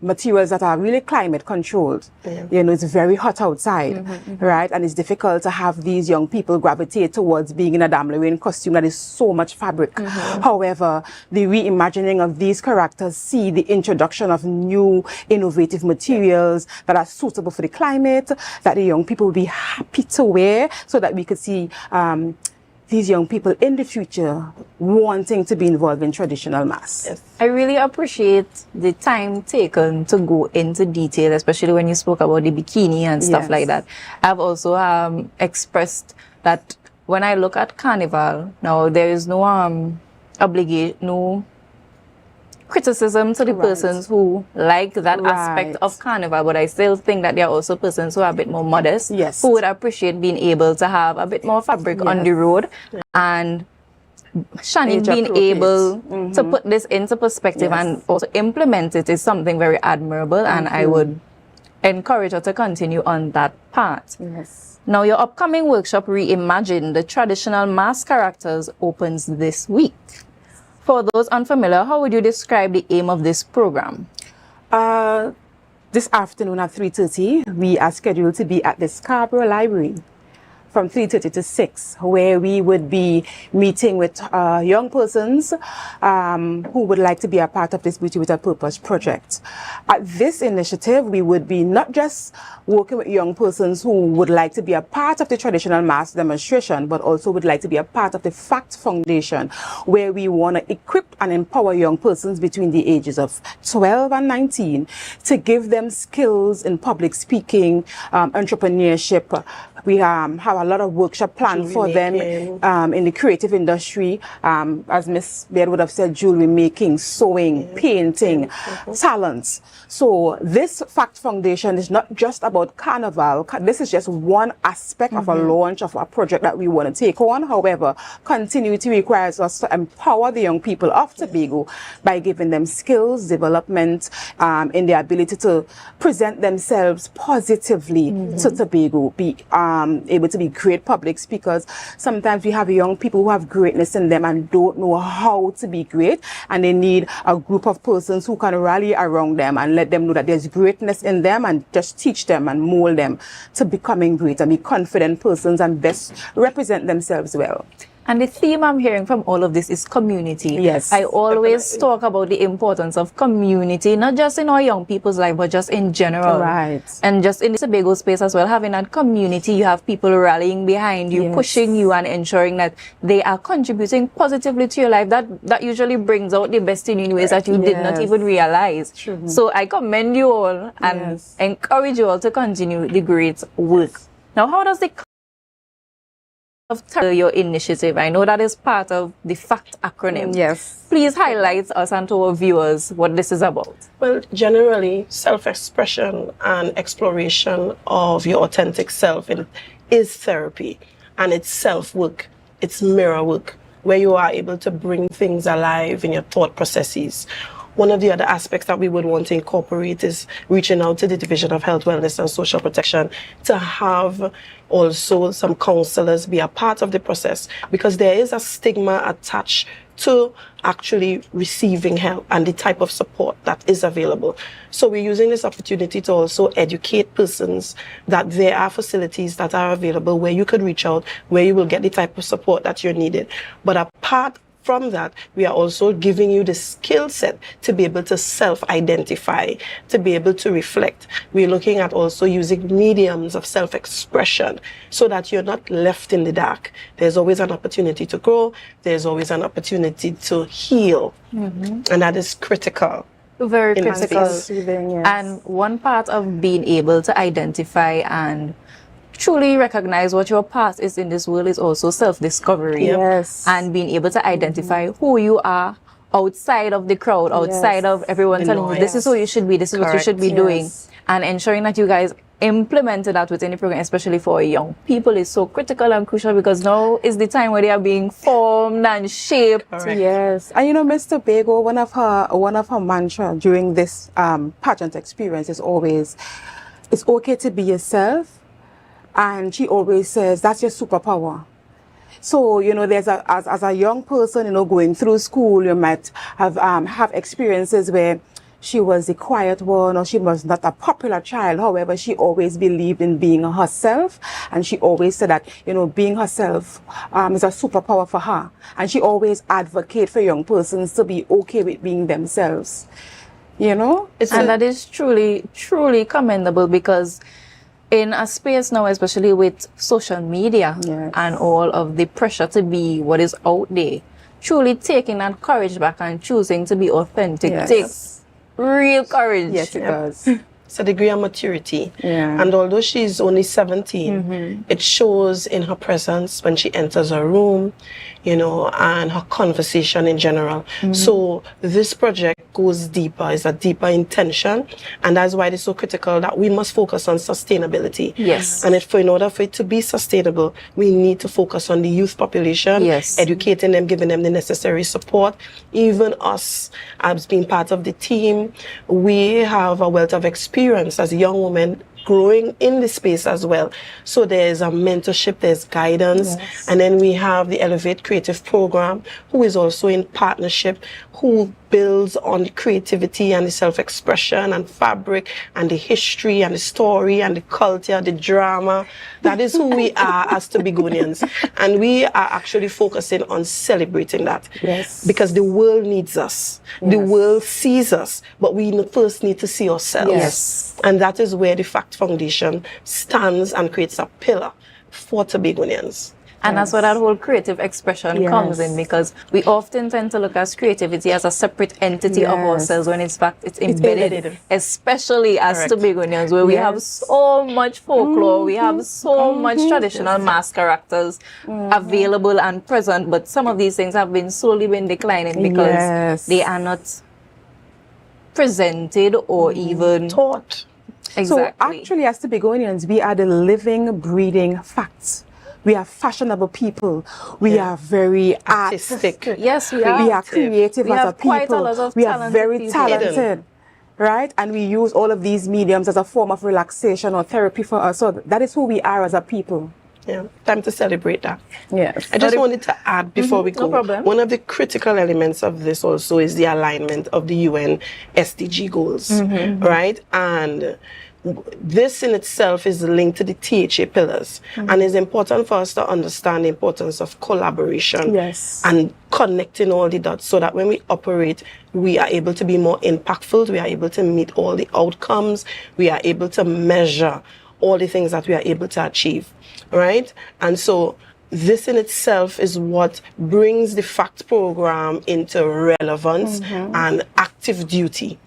materials that are really climate controlled. You know, it's very hot outside, right? And it's difficult to have these young people gravitate towards being in a Dame Lorraine costume that is so much fabric. However, the reimagining of these characters see the introduction of new innovative materials that are suitable for the climate, that the young people will be happy to wear, so that we could see these young people in the future wanting to be involved in traditional mass. Yes. I really appreciate the time taken to go into detail, especially when you spoke about the bikini and stuff like that. I've also expressed that when I look at Carnival, now there is no obligation, no criticism to the persons who like that aspect of Carnival, but I still think that there are also persons who are a bit more modest, who would appreciate being able to have a bit more fabric on the road, and Shani being able to put this into perspective and also implement it is something very admirable, and I would encourage her to continue on that path. Now, your upcoming workshop, Reimagine the Traditional Mass Characters, opens this week. For those unfamiliar, how would you describe the aim of this program? This afternoon at 3:30, we are scheduled to be at the Scarborough Library from 3:30 to 6, where we would be meeting with young persons who would like to be a part of this Beauty with a Purpose project. At this initiative, we would be not just working with young persons who would like to be a part of the traditional mass demonstration, but also would like to be a part of the FACT Foundation, where we want to equip and empower young persons between the ages of 12 and 19 to give them skills in public speaking, entrepreneurship. We have a lot of workshop planned for them in the creative industry, as Miss Baird would have said, jewelry making, sewing, painting, talents. So this FACT Foundation is not just about Carnival. This is just one aspect of a launch of a project that we want to take on. However, continuity requires us to empower the young people of Tobago by giving them skills, development, in the ability to present themselves positively to Tobago, be able to be great public speakers. Sometimes we have young people who have greatness in them and don't know how to be great, and they need a group of persons who can rally around them and let them know that there's greatness in them, and just teach them and mold them to becoming great and be confident persons and best represent themselves well. And the theme I'm hearing from all of this is community. Yes. I always talk about the importance of community, not just in our young people's life, but just in general. Right. And just in the Tobago space as well, having that community, you have people rallying behind you, pushing you, and ensuring that they are contributing positively to your life. That usually brings out the best in you in ways that you did not even realize. True. So I commend you all and encourage you all to continue the great work. Now, how does the of your initiative? I know that is part of the FACT acronym. Yes. Please highlight us and to our viewers what this is about. Well, generally, self-expression and exploration of your authentic self is therapy, and it's self-work, it's mirror work, where you are able to bring things alive in your thought processes. One of the other aspects that we would want to incorporate is reaching out to the Division of Health, Wellness and Social Protection to have also some counselors be a part of the process, because there is a stigma attached to actually receiving help and the type of support that is available. So we're using this opportunity to also educate persons that there are facilities that are available where you could reach out, where you will get the type of support that you're needed. But apart from that, we are also giving you the skill set to be able to self-identify, to be able to reflect. We're looking at also using mediums of self-expression so that you're not left in the dark. There's always an opportunity to grow. There's always an opportunity to heal. And that is critical. Very critical. And one part of being able to identify and truly recognize what your past is in this world is also self-discovery. Yes. And being able to identify who you are outside of the crowd, outside of everyone telling you, this is who you should be, this is what you should be doing. And ensuring that you guys implemented that within the program, especially for young people, is so critical and crucial, because now is the time where they are being formed and shaped. Yes. And you know, Miss Tobago, one of her mantra during this pageant experience is always, it's okay to be yourself. And she always says, that's your superpower. So, you know, there's as a young person, you know, going through school, you might have experiences where she was a quiet one or she was not a popular child. However, she always believed in being herself, and she always said that, you know, being herself is a superpower for her. And she always advocate for young persons to be okay with being themselves. You know? And that is truly, truly commendable, because in a space now, especially with social media and all of the pressure to be what is out there, truly taking that courage back and choosing to be authentic takes real courage. Yes, it does. It's a degree of maturity. And although she's only 17, it shows in her presence when she enters a room, you know, and her conversation in general. So this project goes deeper, it's a deeper intention, and that's why it's so critical that we must focus on sustainability. Yes. And in order for it to be sustainable, we need to focus on the youth population, educating them, giving them the necessary support. Even us, as being part of the team, we have a wealth of experience as young women growing in the space as well. So there's a mentorship, there's guidance, and then we have the Elevate Creative Program, who is also in partnership, who builds on the creativity and the self-expression and fabric and the history and the story and the culture, the drama. That is who we are as Tobagonians. And we are actually focusing on celebrating that. Because the world needs us. The world sees us, but we first need to see ourselves. And that is where the Fact Foundation stands and creates a pillar for Tobagonians. And that's where that whole creative expression comes in, because we often tend to look at creativity as a separate entity of ourselves, when in fact it's embedded. Especially as Tobagonians, where we have so much folklore, we have so much traditional mass characters available and present, but some of these things have been slowly been declining because they are not presented or even taught. Exactly. So actually, as Tobagonians, we are the living, breathing facts. We are fashionable people. We are very artistic. Yes, we are. We are creative we as have a people. Quite a lot of we are very people. talented. Right? And we use all of these mediums as a form of relaxation or therapy for us. So that is who we are as a people. Yeah, time to celebrate that. Yes. I just wanted to add before we go, no problem. one of the critical elements of this also is the alignment of the UN SDG goals, right? And this in itself is linked to the THA pillars, and it's important for us to understand the importance of collaboration and connecting all the dots, so that when we operate, we are able to be more impactful, we are able to meet all the outcomes, we are able to measure all the things that we are able to achieve, right? And so this in itself is what brings the FACT program into relevance and active duty.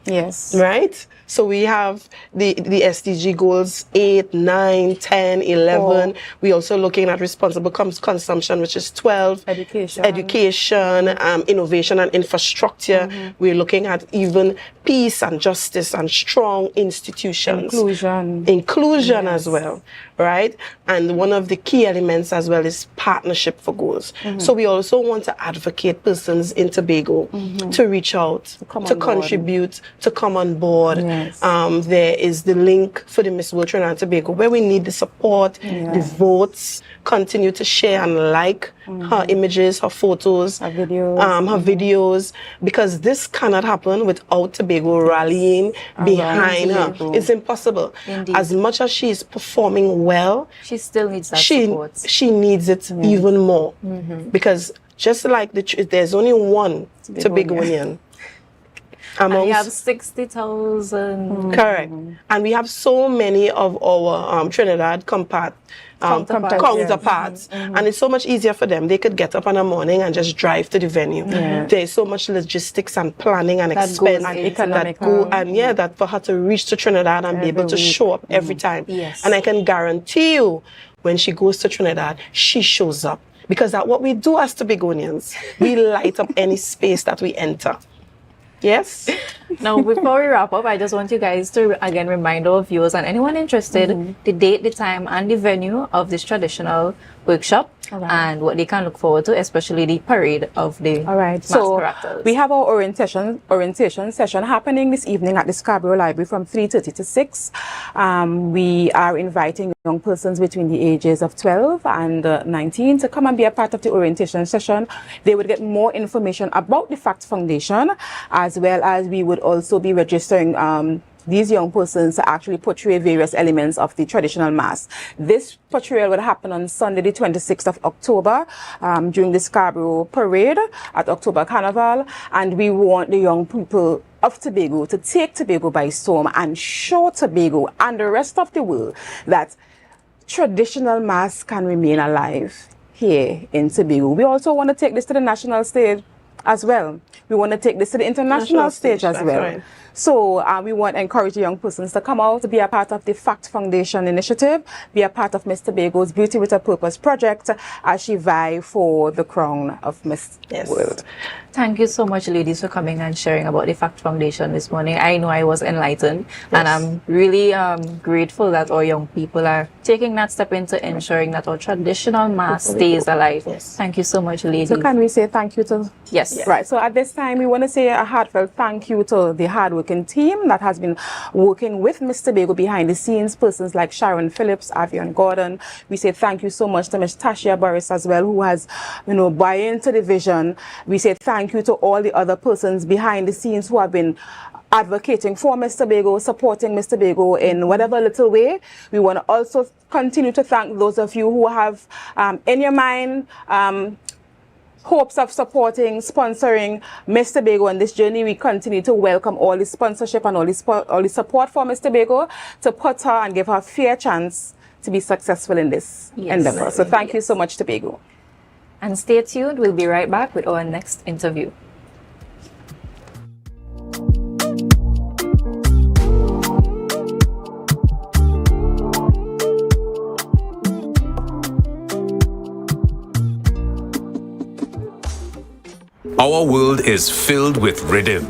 Right? So we have the SDG goals 8, 9, 10, 11. We're also looking at responsible consumption, which is 12. Education, innovation and infrastructure. We're looking at even peace and justice and strong institutions. Inclusion as well, right? And one of the key elements as well is partnership for goals. So we also want to advocate persons in Tobago to reach out, to contribute, to come on board. There is the link for the Miss World Trinidad and Tobago, where we need the support, the votes, continue to share and like her images, her photos, her videos, because this cannot happen without Tobago rallying behind her. It's impossible. As much as she is performing well, she still needs that support. She needs it even more, because just like there's only one Tobagonian. And we have 60,000. Correct. And we have so many of our Trinidad counterparts. And it's so much easier for them. They could get up in the morning and just drive to the venue. There's so much logistics and planning and expense that for her to reach to Trinidad and be able to show up every time. And I can guarantee you, when she goes to Trinidad, she shows up. Because that's what we do as Tobagonians. We light up any space that we enter. Yes. Now, before we wrap up, I just want you guys to again remind our viewers and anyone interested the date, the time, and the venue of this traditional workshop. and what they can look forward to, especially the parade of the mass characters. We have our orientation session happening this evening at the Scarborough Library from 3:30 to 6. We are inviting young persons between the ages of 12 and 19 to come and be a part of the orientation session. They would get more information about the Fact Foundation, as well as we would also be registering these young persons to actually portray various elements of the traditional mass. This portrayal will happen on Sunday, the 26th of October, during the Scarborough Parade at October Carnival. And we want the young people of Tobago to take Tobago by storm and show Tobago and the rest of the world that traditional mass can remain alive here in Tobago. We also want to take this to the national stage as well. We want to take this to the international stage as well. Right. So we want to encourage young persons to come out, to be a part of the Fact Foundation initiative, be a part of Miss Tobago's Beauty with a Purpose project as she vie for the crown of Miss World. Thank you so much, ladies, for coming and sharing about the Fact Foundation this morning. I know I was enlightened, and I'm really grateful that our young people are taking that step into ensuring that our traditional mass stays alive. Thank you so much, ladies. So can we say thank you to... Yes. Right. So at this time, we want to say a heartfelt thank you to the hardworking team that has been working with Miss Tobago behind the scenes, persons like Sharon Phillips, Avian Gordon. We say thank you so much to Miss Tasha Burris as well, who has, buy into the vision. We say thank you to all the other persons behind the scenes who have been advocating for Miss Tobago, supporting Miss Tobago in whatever little way. We want to also continue to thank those of you who have in your mind hopes of supporting, sponsoring Miss Tobago on this journey. We continue to welcome all the sponsorship and all the support for Miss Tobago to put her and give her a fair chance to be successful in this endeavor. So thank you so much, Tobago. And stay tuned. We'll be right back with our next interview. Our world is filled with rhythm.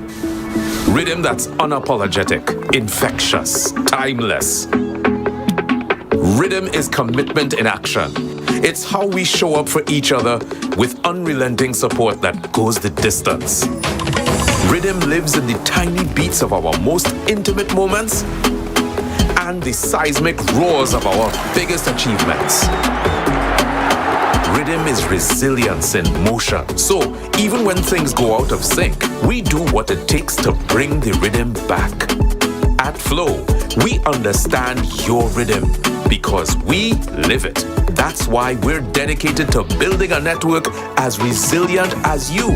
Rhythm that's unapologetic, infectious, timeless. Rhythm is commitment in action. It's how we show up for each other with unrelenting support that goes the distance. Rhythm lives in the tiny beats of our most intimate moments and the seismic roars of our biggest achievements. Rhythm is resilience in motion. So even when things go out of sync, we do what it takes to bring the rhythm back. At Flow, we understand your rhythm because we live it. That's why we're dedicated to building a network as resilient as you,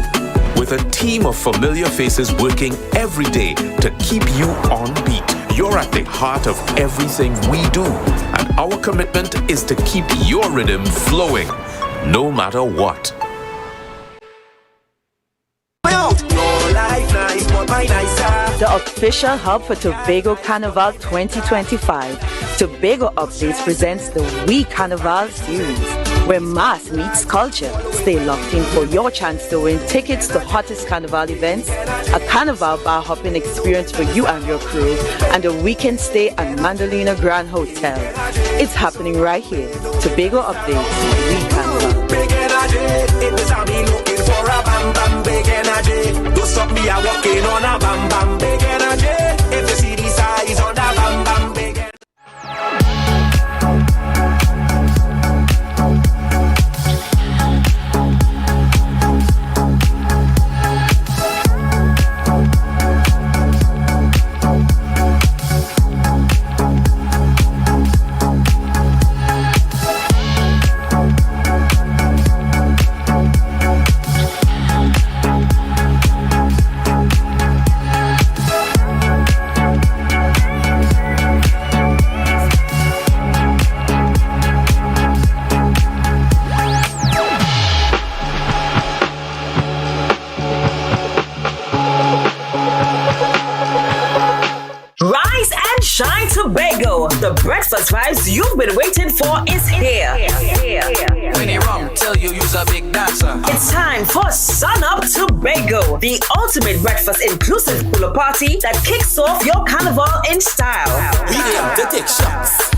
with a team of familiar faces working every day to keep you on beat. You're at the heart of everything we do, and our commitment is to keep your rhythm flowing, no matter what. The official hub for Tobago Carnival 2025. Tobago Updates presents the We Carnival series, where mass meets culture. Stay locked in for your chance to win tickets to hottest carnival events, a carnival bar hopping experience for you and your crew, and a weekend stay at Mandolina Grand Hotel. It's happening right here. Tobago Updates, We Carnival. Big energy, it is me looking for a bam bam big energy. Don't stop me, I'm walking on a bam bam big energy. If you see the size on that bam bam big energy. Tobago, the breakfast vibes you've been waiting for is here. When you wrong, tell you you's a big dancer. It's time for Sun Up Tobago, the ultimate breakfast inclusive pool party that kicks off your carnival in style. We aim to take shots.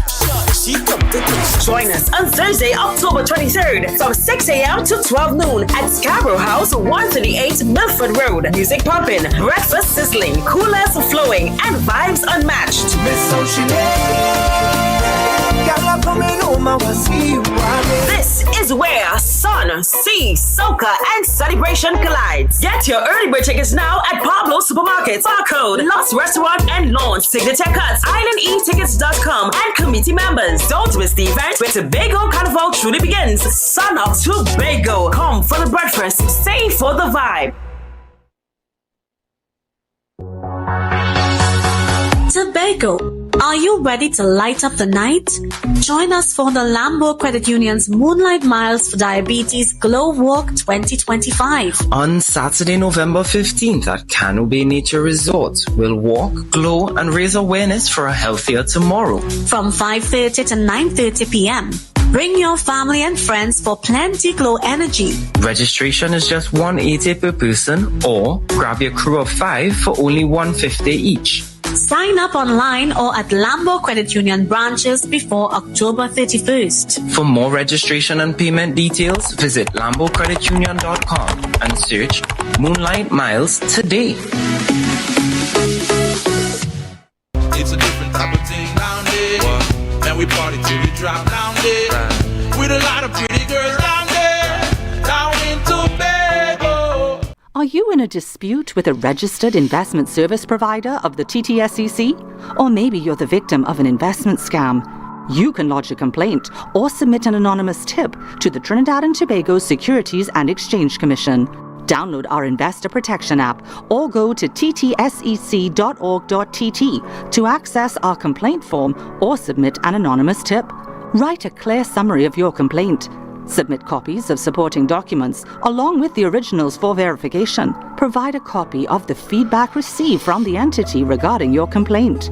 she come to teach. Join us on Thursday, October 23rd from 6 a.m. to 12 noon at Scarborough House, 138 Milford Road. Music pumping, breakfast sizzling, coolers flowing, and vibes unmatched. This is where sun, sea, soca, and celebration collides. Get your early bird tickets now at Pablo Supermarkets, Barcode, Lost Restaurant and Launch, Signature Cuts, IslandEtickets.com, and committee members. Don't miss the event where Tobago Carnival truly begins. Sun up Tobago. Come for the breakfast, stay for the vibe. Tobago, are you ready to light up the night? Join us for the Lambo Credit Union's Moonlight Miles for Diabetes Glow Walk 2025. On Saturday, November 15th at Cano Bay Nature Resort, we'll walk, glow, and raise awareness for a healthier tomorrow. From 5:30 to 9:30 p.m. Bring your family and friends for plenty glow energy. Registration is just $180 per person, or grab your crew of 5 for only $150 each. Sign up online or at Lambo Credit Union branches before October 31st. For more registration and payment details, visit lambocreditunion.com and search Moonlight Miles today. It's a different type of thing down there. And we party till we drop down there. With a lot of pretty girls down there. Down in Tobago. Are you in a dispute with a registered investment service provider of the TTSEC? Or maybe you're the victim of an investment scam? You can lodge a complaint or submit an anonymous tip to the Trinidad and Tobago Securities and Exchange Commission. Download our Investor Protection app or go to ttsec.org.tt to access our complaint form or submit an anonymous tip. Write a clear summary of your complaint. Submit copies of supporting documents along with the originals for verification. Provide a copy of the feedback received from the entity regarding your complaint.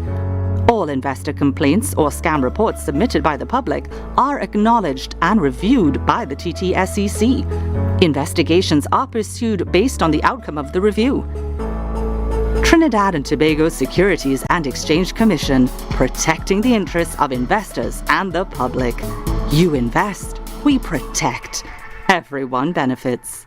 All investor complaints or scam reports submitted by the public are acknowledged and reviewed by the TTSEC. Investigations are pursued based on the outcome of the review. Trinidad and Tobago Securities and Exchange Commission, protecting the interests of investors and the public. You invest, we protect. Everyone benefits.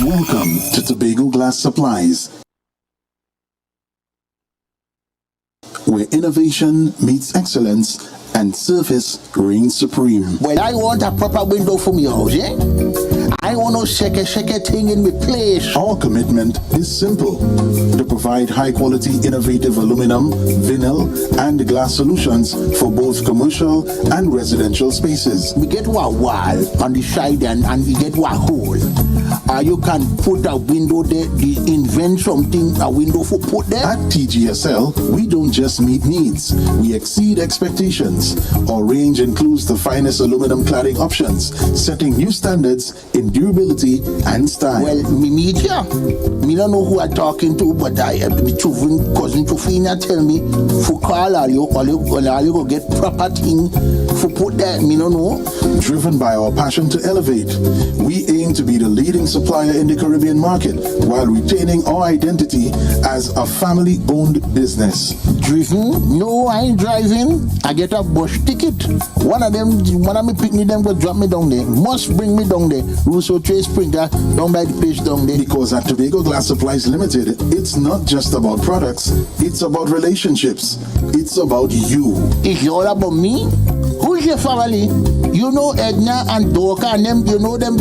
Welcome to Tobago Glass Supplies, where innovation meets excellence and service reigns supreme. When I want a proper window for my house, I want no shake thing in my place. Our commitment is simple: to provide high-quality, innovative aluminum, vinyl, and glass solutions for both commercial and residential spaces. We get one wall on the side and we get one hole. You can put a window there, invent something, a window for put there. At TGSL, we don't just meet needs, we exceed expectations. Our range includes the finest aluminum cladding options, setting new standards in durability and style. Well, me meet ya. Me don't know who I'm talking to, but my cousin Tofina tell me for call all you go get proper thing for put there. Me don't know. Driven by our passion to elevate, we aim to be the leading supplier in the Caribbean market while retaining our identity as a family-owned business. Driven? No, I ain't driving. I get a bus ticket. One of me pick me them go drop me down there. Must bring me down there. Russo Trace Springer down by the place down there. Because at Tobago Glass Supplies Limited, it's not just about products, it's about relationships. It's about you. It's all about me? Who's your family? You know Edna and Dorka and them, you know them,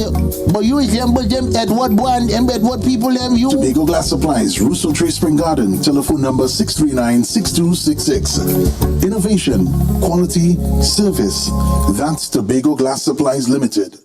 but you resemble them Edward boy and them Edward people them you. Tobago Glass Supplies, Russo Trace Spring Garden, telephone number 639-6266. Innovation, quality, service. That's Tobago Glass Supplies Limited.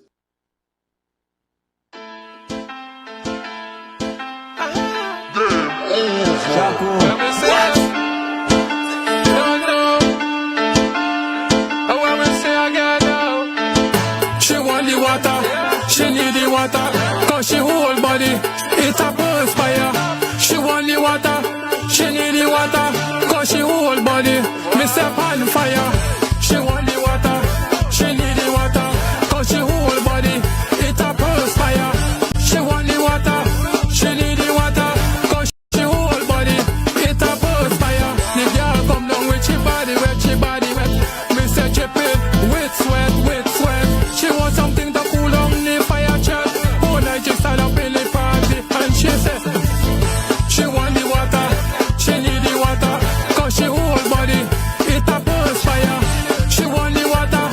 She need the water, cause she whole body, it a perspire. She want the water, she need the water, cause she whole body, me step on fire. She want the water, she need the water, cause she whole body, it a perspire. She want the water, she need the water, cause she whole body, it a perspire. The girl come down with she body wet, me say chip it, with sweat. She want something to cool down the fire chat. Oh, night she stand up in the party and she said she want the water, she need the water, cause she whole body, it a burst fire. She want the water,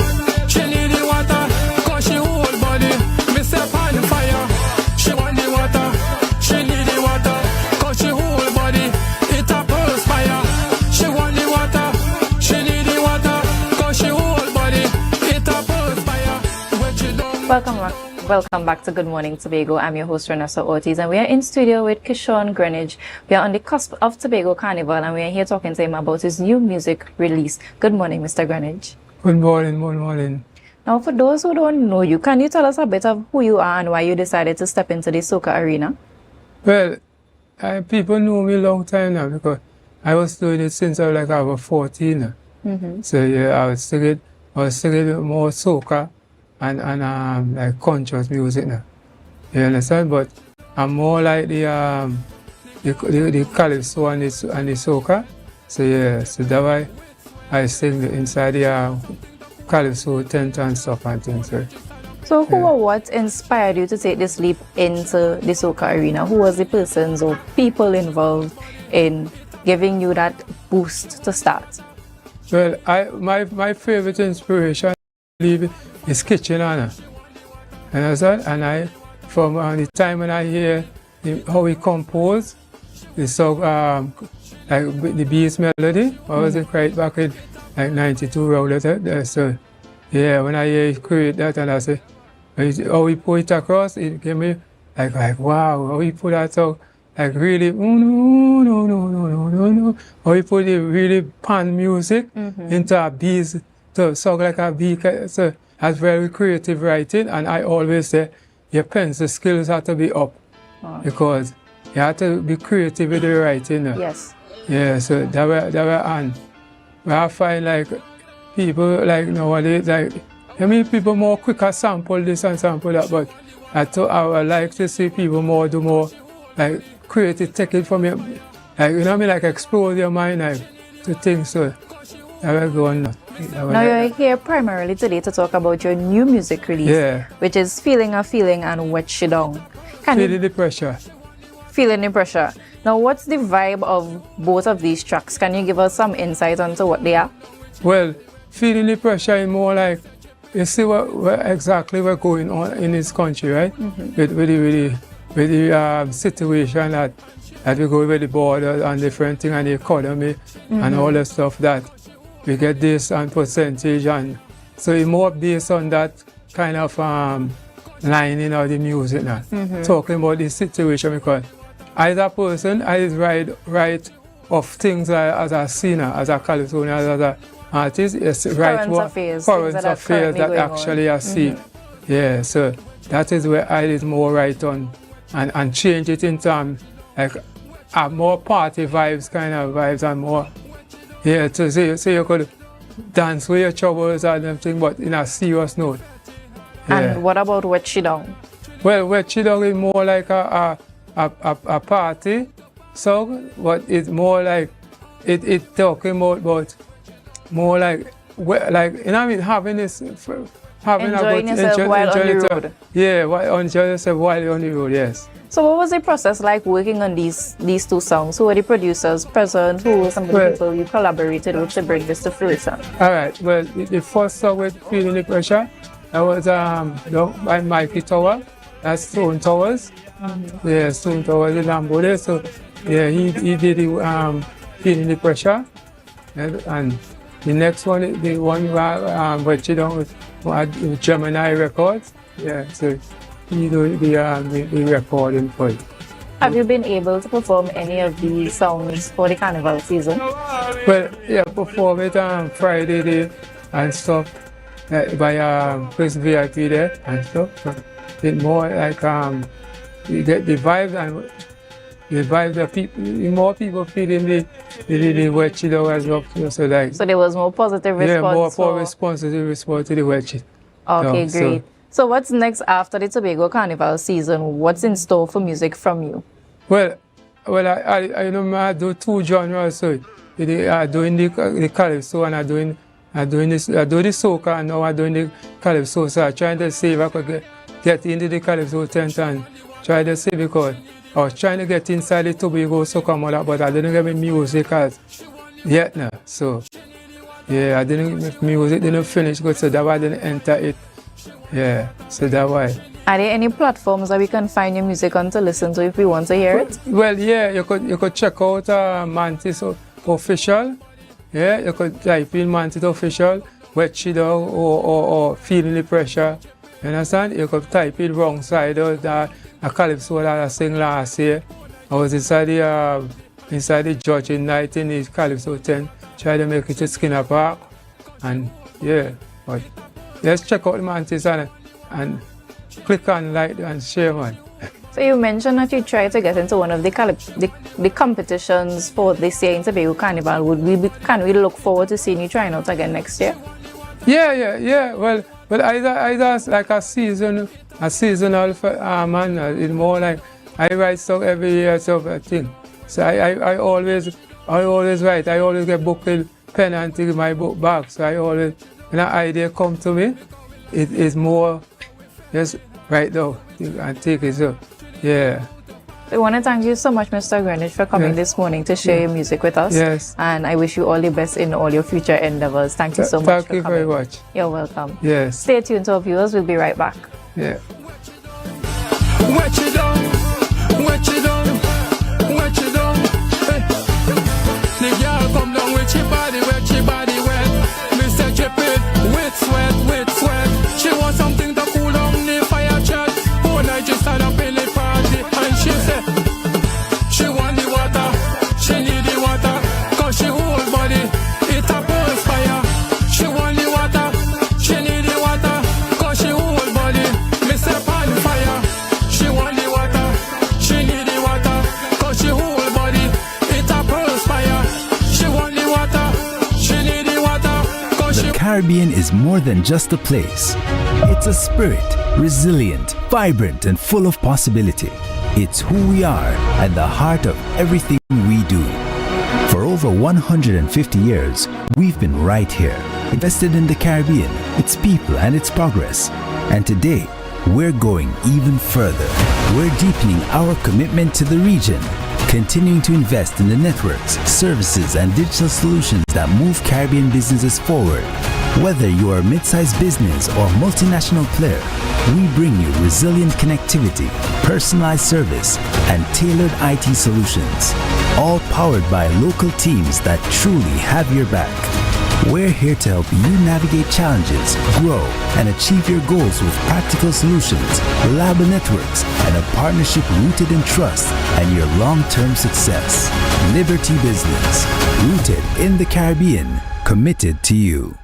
she need the water, cause she whole body, me step on fire. She want the water, she need the water, cause she whole body, it a burst fire. She want the water, she need the water, cause she whole body, it a burst fire. Welcome back to Good Morning Tobago. I'm your host Renessa Ortiz, and we are in studio with Kishon Greenwich. We are on the cusp of Tobago Carnival, and we are here talking to him about his new music release. Good morning, Mr. Greenwich. Good morning. Now, for those who don't know you, can you tell us a bit of who you are and why you decided to step into the soca arena? Well, people know me a long time now because I was doing it since I was 14. So yeah, I was singing more soca and like conscious music now. You understand? But I'm more like the calypso and the soca. So yeah, so that's why I sing inside the calypso tent and stuff and things. So who or what inspired you to take this leap into the soca arena? Who was the persons or people involved in giving you that boost to start? Well, my favorite inspiration is Kitchen Anna. And I, from the time when I hear how he composed the song, like the bass melody, I was right back in like 92 around that. So yeah, when I hear he create that, and I say, how he put it across, it gave me like wow, how he put that song like really no. How he put the really pan music into a beat, to song like a beat. So that's very creative writing, and I always say your pencil skills have to be up because you have to be creative with the writing. Yes. Yeah, so that way and I find like people like nowadays, like I mean people more quicker sample this and sample that, but I would like to see people do more like creative, take it from your, like you know what I mean, like explore your mind like to things. So that will go on. Now you're here primarily today to talk about your new music release, which is Feeling a Feeling and Wet You Down. Feeling the Pressure. Feeling the Pressure. Now what's the vibe of both of these tracks? Can you give us some insight onto what they are? Well, Feeling the Pressure is more like you see what exactly we're going on in this country, right? With the situation that we go with the border and different thing and the economy and all the stuff that we get this and percentage, and so it's more based on that kind of lining of the music now. Talking about the situation, because as a person, I write of things as a singer, as a Californian, as an artist, yes, right, current affairs that actually I see. Yeah, so that is where I is more right on and change it in terms like more party vibes, kind of vibes, and more, yeah, to say you could dance with your troubles and everything, but in a serious note. Yeah. And what about Wet She Down? Well, Wet She Down is more like a party song, but it's more like it talking about more like you know what I mean, having this Enjoying yourself while on the road. Yeah, enjoy yourself while you're on the road, yes. So what was the process like working on these two songs? Who were the producers present? Who were some of the people you collaborated with to bring this to fruition? All right, well, the first song with Feeling the Pressure, that was by Mikey Tower, that's Stone Towers. Yeah, Stone Towers in Lambo there. So yeah, he did the Feeling the Pressure. And the next one, the one Wet She Down with Gemini Records. Yeah, so he do the recording for it. Have you been able to perform any of these songs for the carnival season? Well, yeah, perform it on Friday day and stuff by Chris VIP there and stuff. It's more like you get the vibe and the vibe that people, more people feeling the Wet She Down as well. So there was more positive response. Yeah, more positive response to the Wet She. Okay, great. So what's next after the Tobago Carnival season? What's in store for music from you? Well, I know I do two genres. So I doing the calypso and I do the soca, and now I'm doing the calypso. So I'm trying to see if I could get into the calypso tent and try to see, because I was trying to get inside the Tobago soca model, but I didn't get my music yet now. So yeah, music didn't finish good, so that's why I didn't enter it. Yeah, so that's why. Are there any platforms that we can find your music on to listen to if we want to hear it? Well, yeah, you could check out Mantis Official. Yeah, you could type in Mantis Official, Wet She Down, or Feeling the Pressure. You understand? You could type in Wrong Side, a calypso that I sang last year. I was inside the judging night in the calypso tent, trying to make it to Skinner Park, and yeah, but let's check out the Mantis and click on like and share, man. So you mentioned that you tried to get into one of the competitions for this year in Tobago Carnival. Can we look forward to seeing you trying out again next year? Yeah. Well, either like a seasonal man. It's more like I write stuff every year, sort of thing. So I always write. I always get book pen and take my book back. So I always, when an idea come to me, it is more just write down and take it. So yeah. I want to thank you so much, Mr. Greenwich, for coming this morning to share your music with us. Yes. And I wish you all the best in all your future endeavors. Thank you so much. Thank you very much. You're welcome. Yes. Stay tuned to our viewers. We'll be right back. Yeah. Wet you down, wet you down, wet you down. Hey. The girl come down with your body wet, Mr. Chip it, wet sweat. She wants something to cool down the fire chat. All night she stand up in the party and she said she want the water, she need the water, cause she whole body, it a burst fire. She want the water, she need the water, cause she whole body, me step on fire. She want the water, she need the water, cause she whole body, it a burst fire. She want the water, she need the water, cause she... The Caribbean is more than just a place. It's a spirit, resilient, vibrant, and full of possibility. It's who we are at the heart of everything we do. For over 150 years, we've been right here, invested in the Caribbean, its people, and its progress. And today, we're going even further. We're deepening our commitment to the region, continuing to invest in the networks, services, and digital solutions that move Caribbean businesses forward. Whether you are a mid-sized business or multinational player, we bring you resilient connectivity, personalized service, and tailored IT solutions, all powered by local teams that truly have your back. We're here to help you navigate challenges, grow, and achieve your goals with practical solutions, reliable networks, and a partnership rooted in trust and your long-term success. Liberty Business, rooted in the Caribbean, committed to you.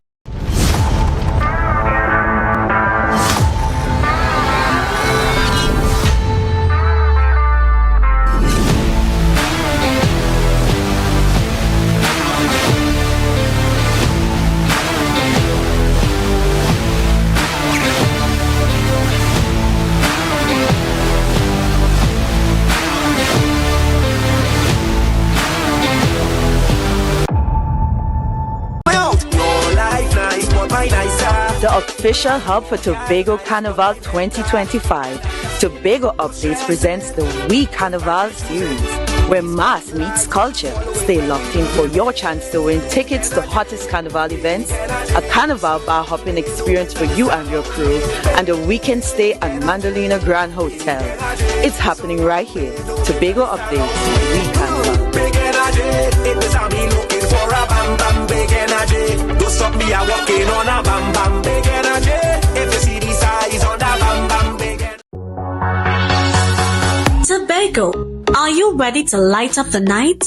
The official hub for Tobago Carnival 2025. Tobago Updates presents the We Carnival series, where mass meets culture. Stay locked in for your chance to win tickets to hottest carnival events, a carnival bar hopping experience for you and your crew, and a weekend stay at Mandolina Grand Hotel. It's happening right here. Tobago Updates, We Carnival. Don't stop me, I'm walking on a bam bam big energy. If you see the size on the bam bam big energy. Tobago, are you ready to light up the night?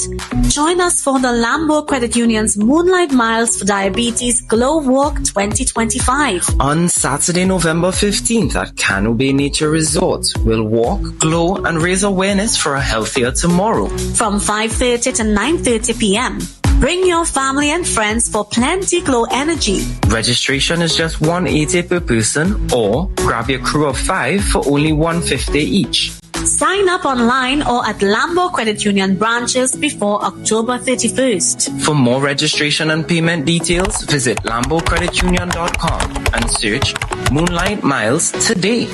Join us for the Lambo Credit Union's Moonlight Miles for Diabetes Glow Walk 2025. On Saturday, November 15th at Cano Bay Nature Resort, we'll walk, glow, and raise awareness for a healthier tomorrow. From 5:30 to 9:30 p.m. Bring your family and friends for plenty glow energy. Registration is just $180 per person, or grab your crew of 5 for only $150 each. Sign up online or at Lambo Credit Union branches before October 31st. For more registration and payment details, visit lambocreditunion.com and search Moonlight Miles today.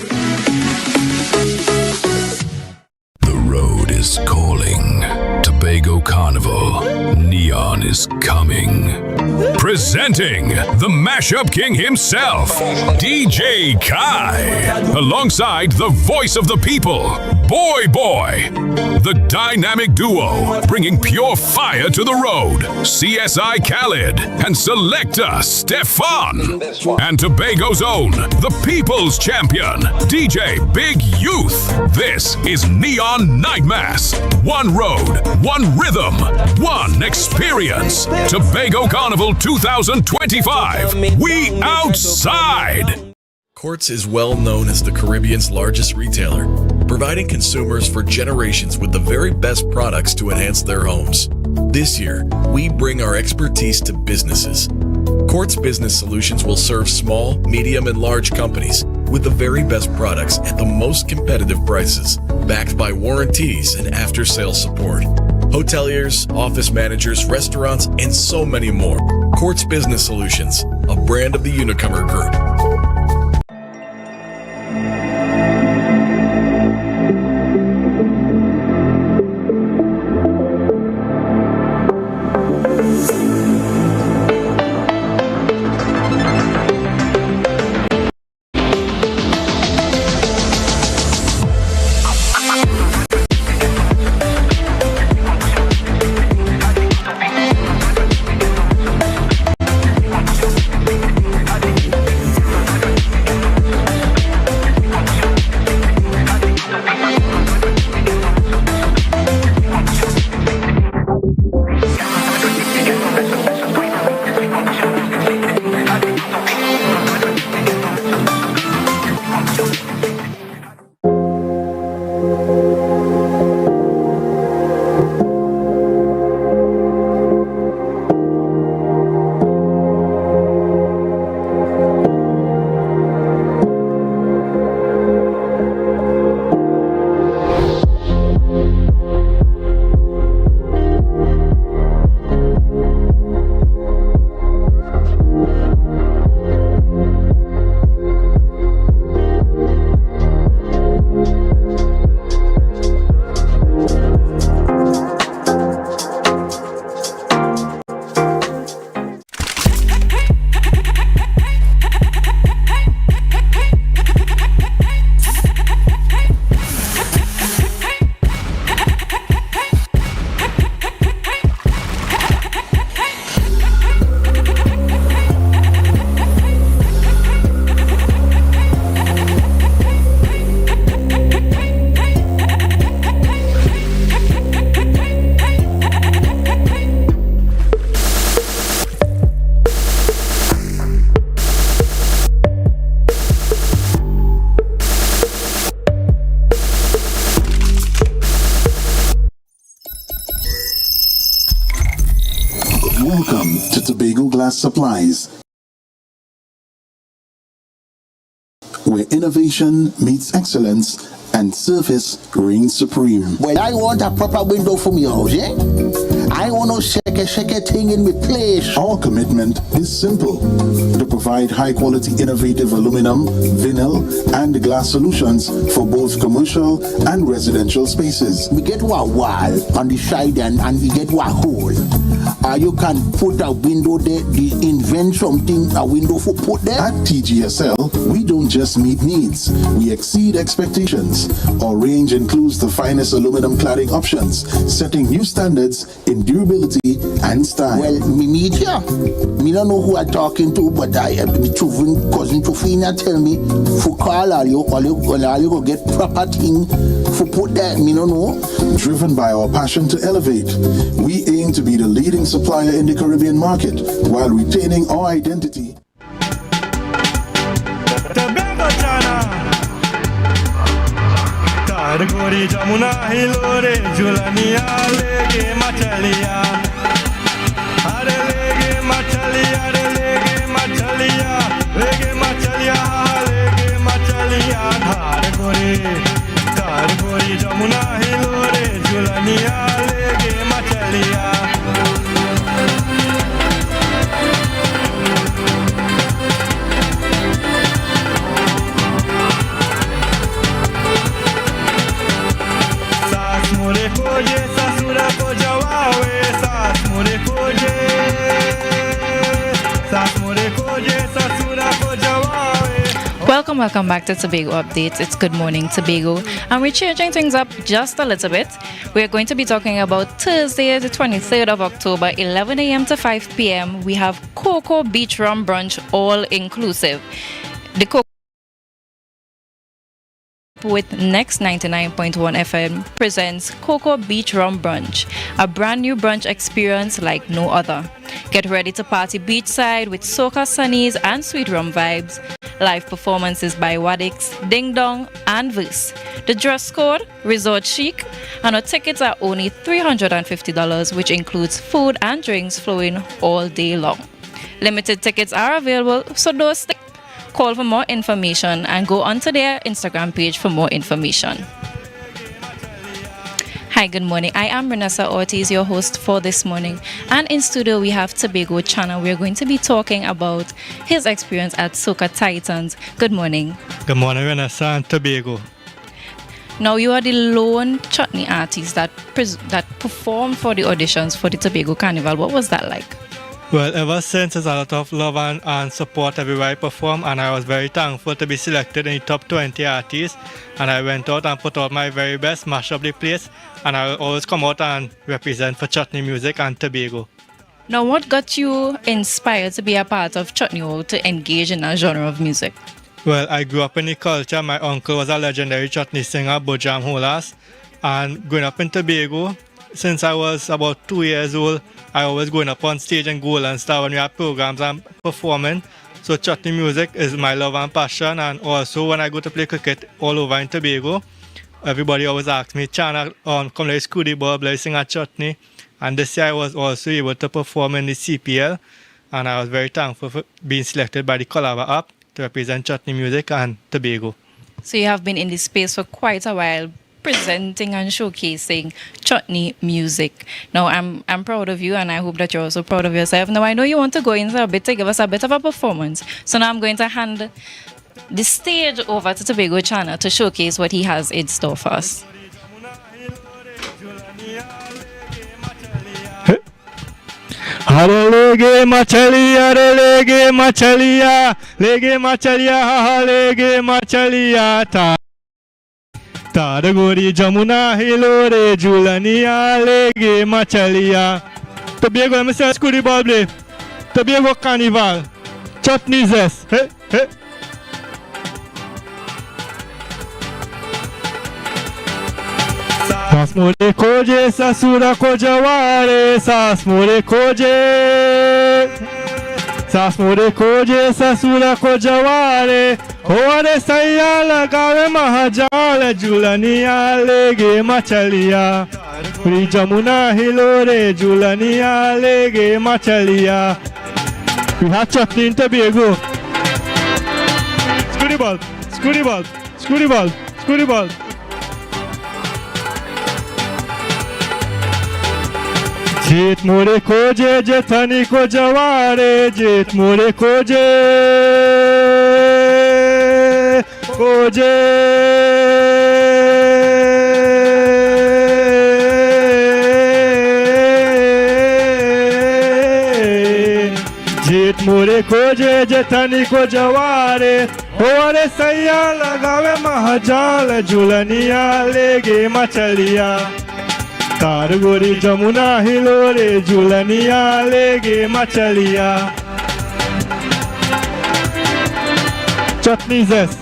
The road is calling. Tobago Carnival. Neon is coming. Presenting the Mashup King himself, DJ Kai, alongside the voice of the people, Boy Boy. The dynamic duo bringing pure fire to the road, CSI Khaled and Selector Stefan. And Tobago's own, the people's champion, DJ Big Youth. This is Neon Night Mass. One road, one rhythm, one experience. Tobago Carnival 2025. We outside. Quartz is well known as the Caribbean's largest retailer, providing consumers for generations with the very best products to enhance their homes. This year, we bring our expertise to businesses. Quartz Business Solutions will serve small, medium, and large companies with the very best products at the most competitive prices, backed by warranties and after-sales support. Hoteliers, office managers, restaurants, and so many more. Quartz Business Solutions, a brand of the Unicomer Group. Welcome to Tobago Glass Supplies, where innovation meets excellence and service reigns supreme. Well, I want a proper window for me house, eh? I want no shake thing in my place. Our commitment is simple: to provide high quality innovative aluminum, vinyl, and glass solutions for both commercial and residential spaces. We get one wall on the side and we get one hole. You can put a window there, invent something, a window for put there. At TGSL, we don't just meet needs, we exceed expectations. Our range includes the finest aluminum cladding options, setting new standards in durability and style. Well, me meet ya. Me don't know who I'm talking to, but my children, cousin Tofina tell me, for call all you go get proper thing for put there. Me don't know. Driven by our passion to elevate, we aim to be the leading supplier in the Caribbean market while retaining our identity. Gori Jamuna Hilore Julania Lege Machalia Are Lege Machalia Lege Machalia Lege Machalia Lege Machalia Tar Gori Jamuna Hilore Julania Lege Machalia Welcome back to Tobago Updates. It's Good Morning Tobago, and we're changing things up just a little bit. We're going to be talking about Thursday, the 23rd of October, 11 a.m. to 5 p.m. We have Cocoa Beach Rum Brunch, all inclusive. The Cocoa with Next 99.1 FM presents Cocoa Beach Rum Brunch, a brand new brunch experience like no other. Get ready to party beachside with soca sunnies and sweet rum vibes. Live performances by Wadix, Ding Dong, and Verse. The dress code, resort chic, and our tickets are only $350, which includes food and drinks flowing all day long. Limited tickets are available, so don't stick. Call for more information and go onto their Instagram page for more information. Hi, good morning. I am Renessa Ortiz, your host for this morning. And in studio, we have Tobago Channel. We're going to be talking about his experience at Soca Titans. Good morning. Good morning, Renessa and Tobago. Now, you are the lone chutney artist that performed for the auditions for the Tobago Carnival. What was that like? Well, ever since, there's a lot of love and support everywhere I perform, and I was very thankful to be selected in the top 20 artists. And I went out and put out my very best, mash up the place, and I will always come out and represent for chutney music and Tobago. Now, what got you inspired to be a part of chutney or to engage in that genre of music? Well, I grew up in the culture. My uncle was a legendary chutney singer, Bojam Holas, and growing up in Tobago, since I was about 2 years old, I always going up on stage and Gold and Star when we have programs and performing. So chutney music is my love and passion. And also when I go to play cricket all over in Tobago, everybody always asks me, Chana, come let's screw the ball, let's sing a chutney. And this year I was also able to perform in the CPL. And I was very thankful for being selected by the Colava app to represent chutney music and Tobago. So you have been in this space for quite a while, presenting and showcasing chutney music. Now, I'm proud of you, and I hope that you're also proud of yourself. Now, I know you want to go into a bit to give us a bit of a performance. So now I'm going to hand the stage over to Tobago Channel to showcase what he has in store for us. Lege machalia, lege machalia, lege machalia, lege machalia. Taragori Jamuna Hilore Julania Lege Machalia. Tobago, Mr. Scooty Bobble. Tobago Carnival. Chutney zest. Hey, hey. Sasmore koje sasura kojaware. Sasmore koje. Sasmore koje sasura kojaware. Ore sayala gawe mahajala julania lege machalia. पूरी जमुना हिलोरे झूलनिया लेगे मछलिया. We have chutney in Tobago. Scooty ball, scooty ball, scooty ball, scooty ball. जीत मोरे खोजे जेठनी को जवारे जीत मोरे खोजे खोजे जीत मोरे खोजे जेठनी को जवारे होरे सैया लगावे महाजाल झूलनिया लेगे मछलिया तार गोरी जमुना हिलोरे झूलनिया लेगे मछलिया. चटनी जैस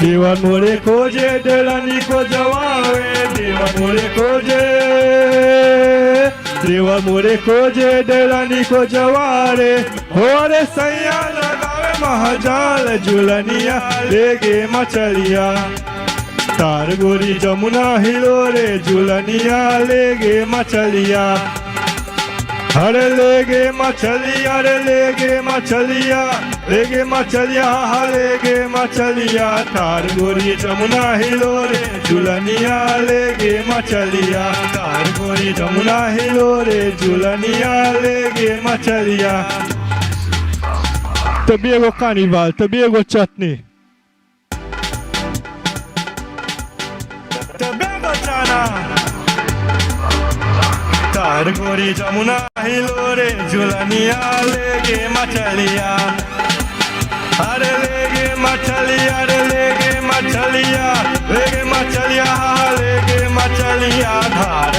दीवान मोरे खोजे डेलानी को जवावे दीवान मोरे खोजे दीवान मोरे खोजे डेलानी को जवारे होरे सैया लगावे महाजाल झूलनिया लेगे मछलिया तार गोरी जमुना हिलोरे झूलनिया लेगे मछलिया. हरे लेगे मछलिया रे लेगे मछलिया लेगे मछलिया लेगे मछलिया तार गोरी जमुना हिलोरे झूलनिया लेगे मछलिया तार गोरी जमुना हिलोरे झूलनिया लेगे मछलिया. Tobago Carnival, Tobago chutney. Tobago chana. तार गोरी जमुना हिलोरे झूलनिया लेगे मछलिया अरे लेगे मछलिया रे लेगे मछलिया लेगे मछलिया लेगे मछलिया धार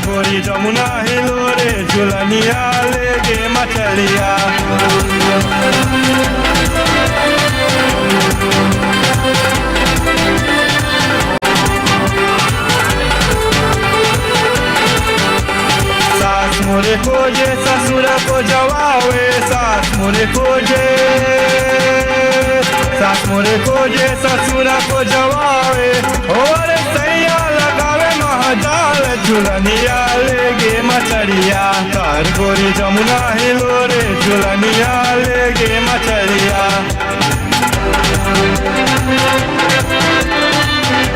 गोरी जमुना हिलोरे झूलनिया लेगे मछलिया. सास मोरे खोजे ससुर को जवावे सास मोरे खोजे ससुर को जवावे और सैया लगावे महाजाल झूलनिया लेगे मछलिया तार गोरी जमुना हिलोरे झूलनिया लेगे मछलिया.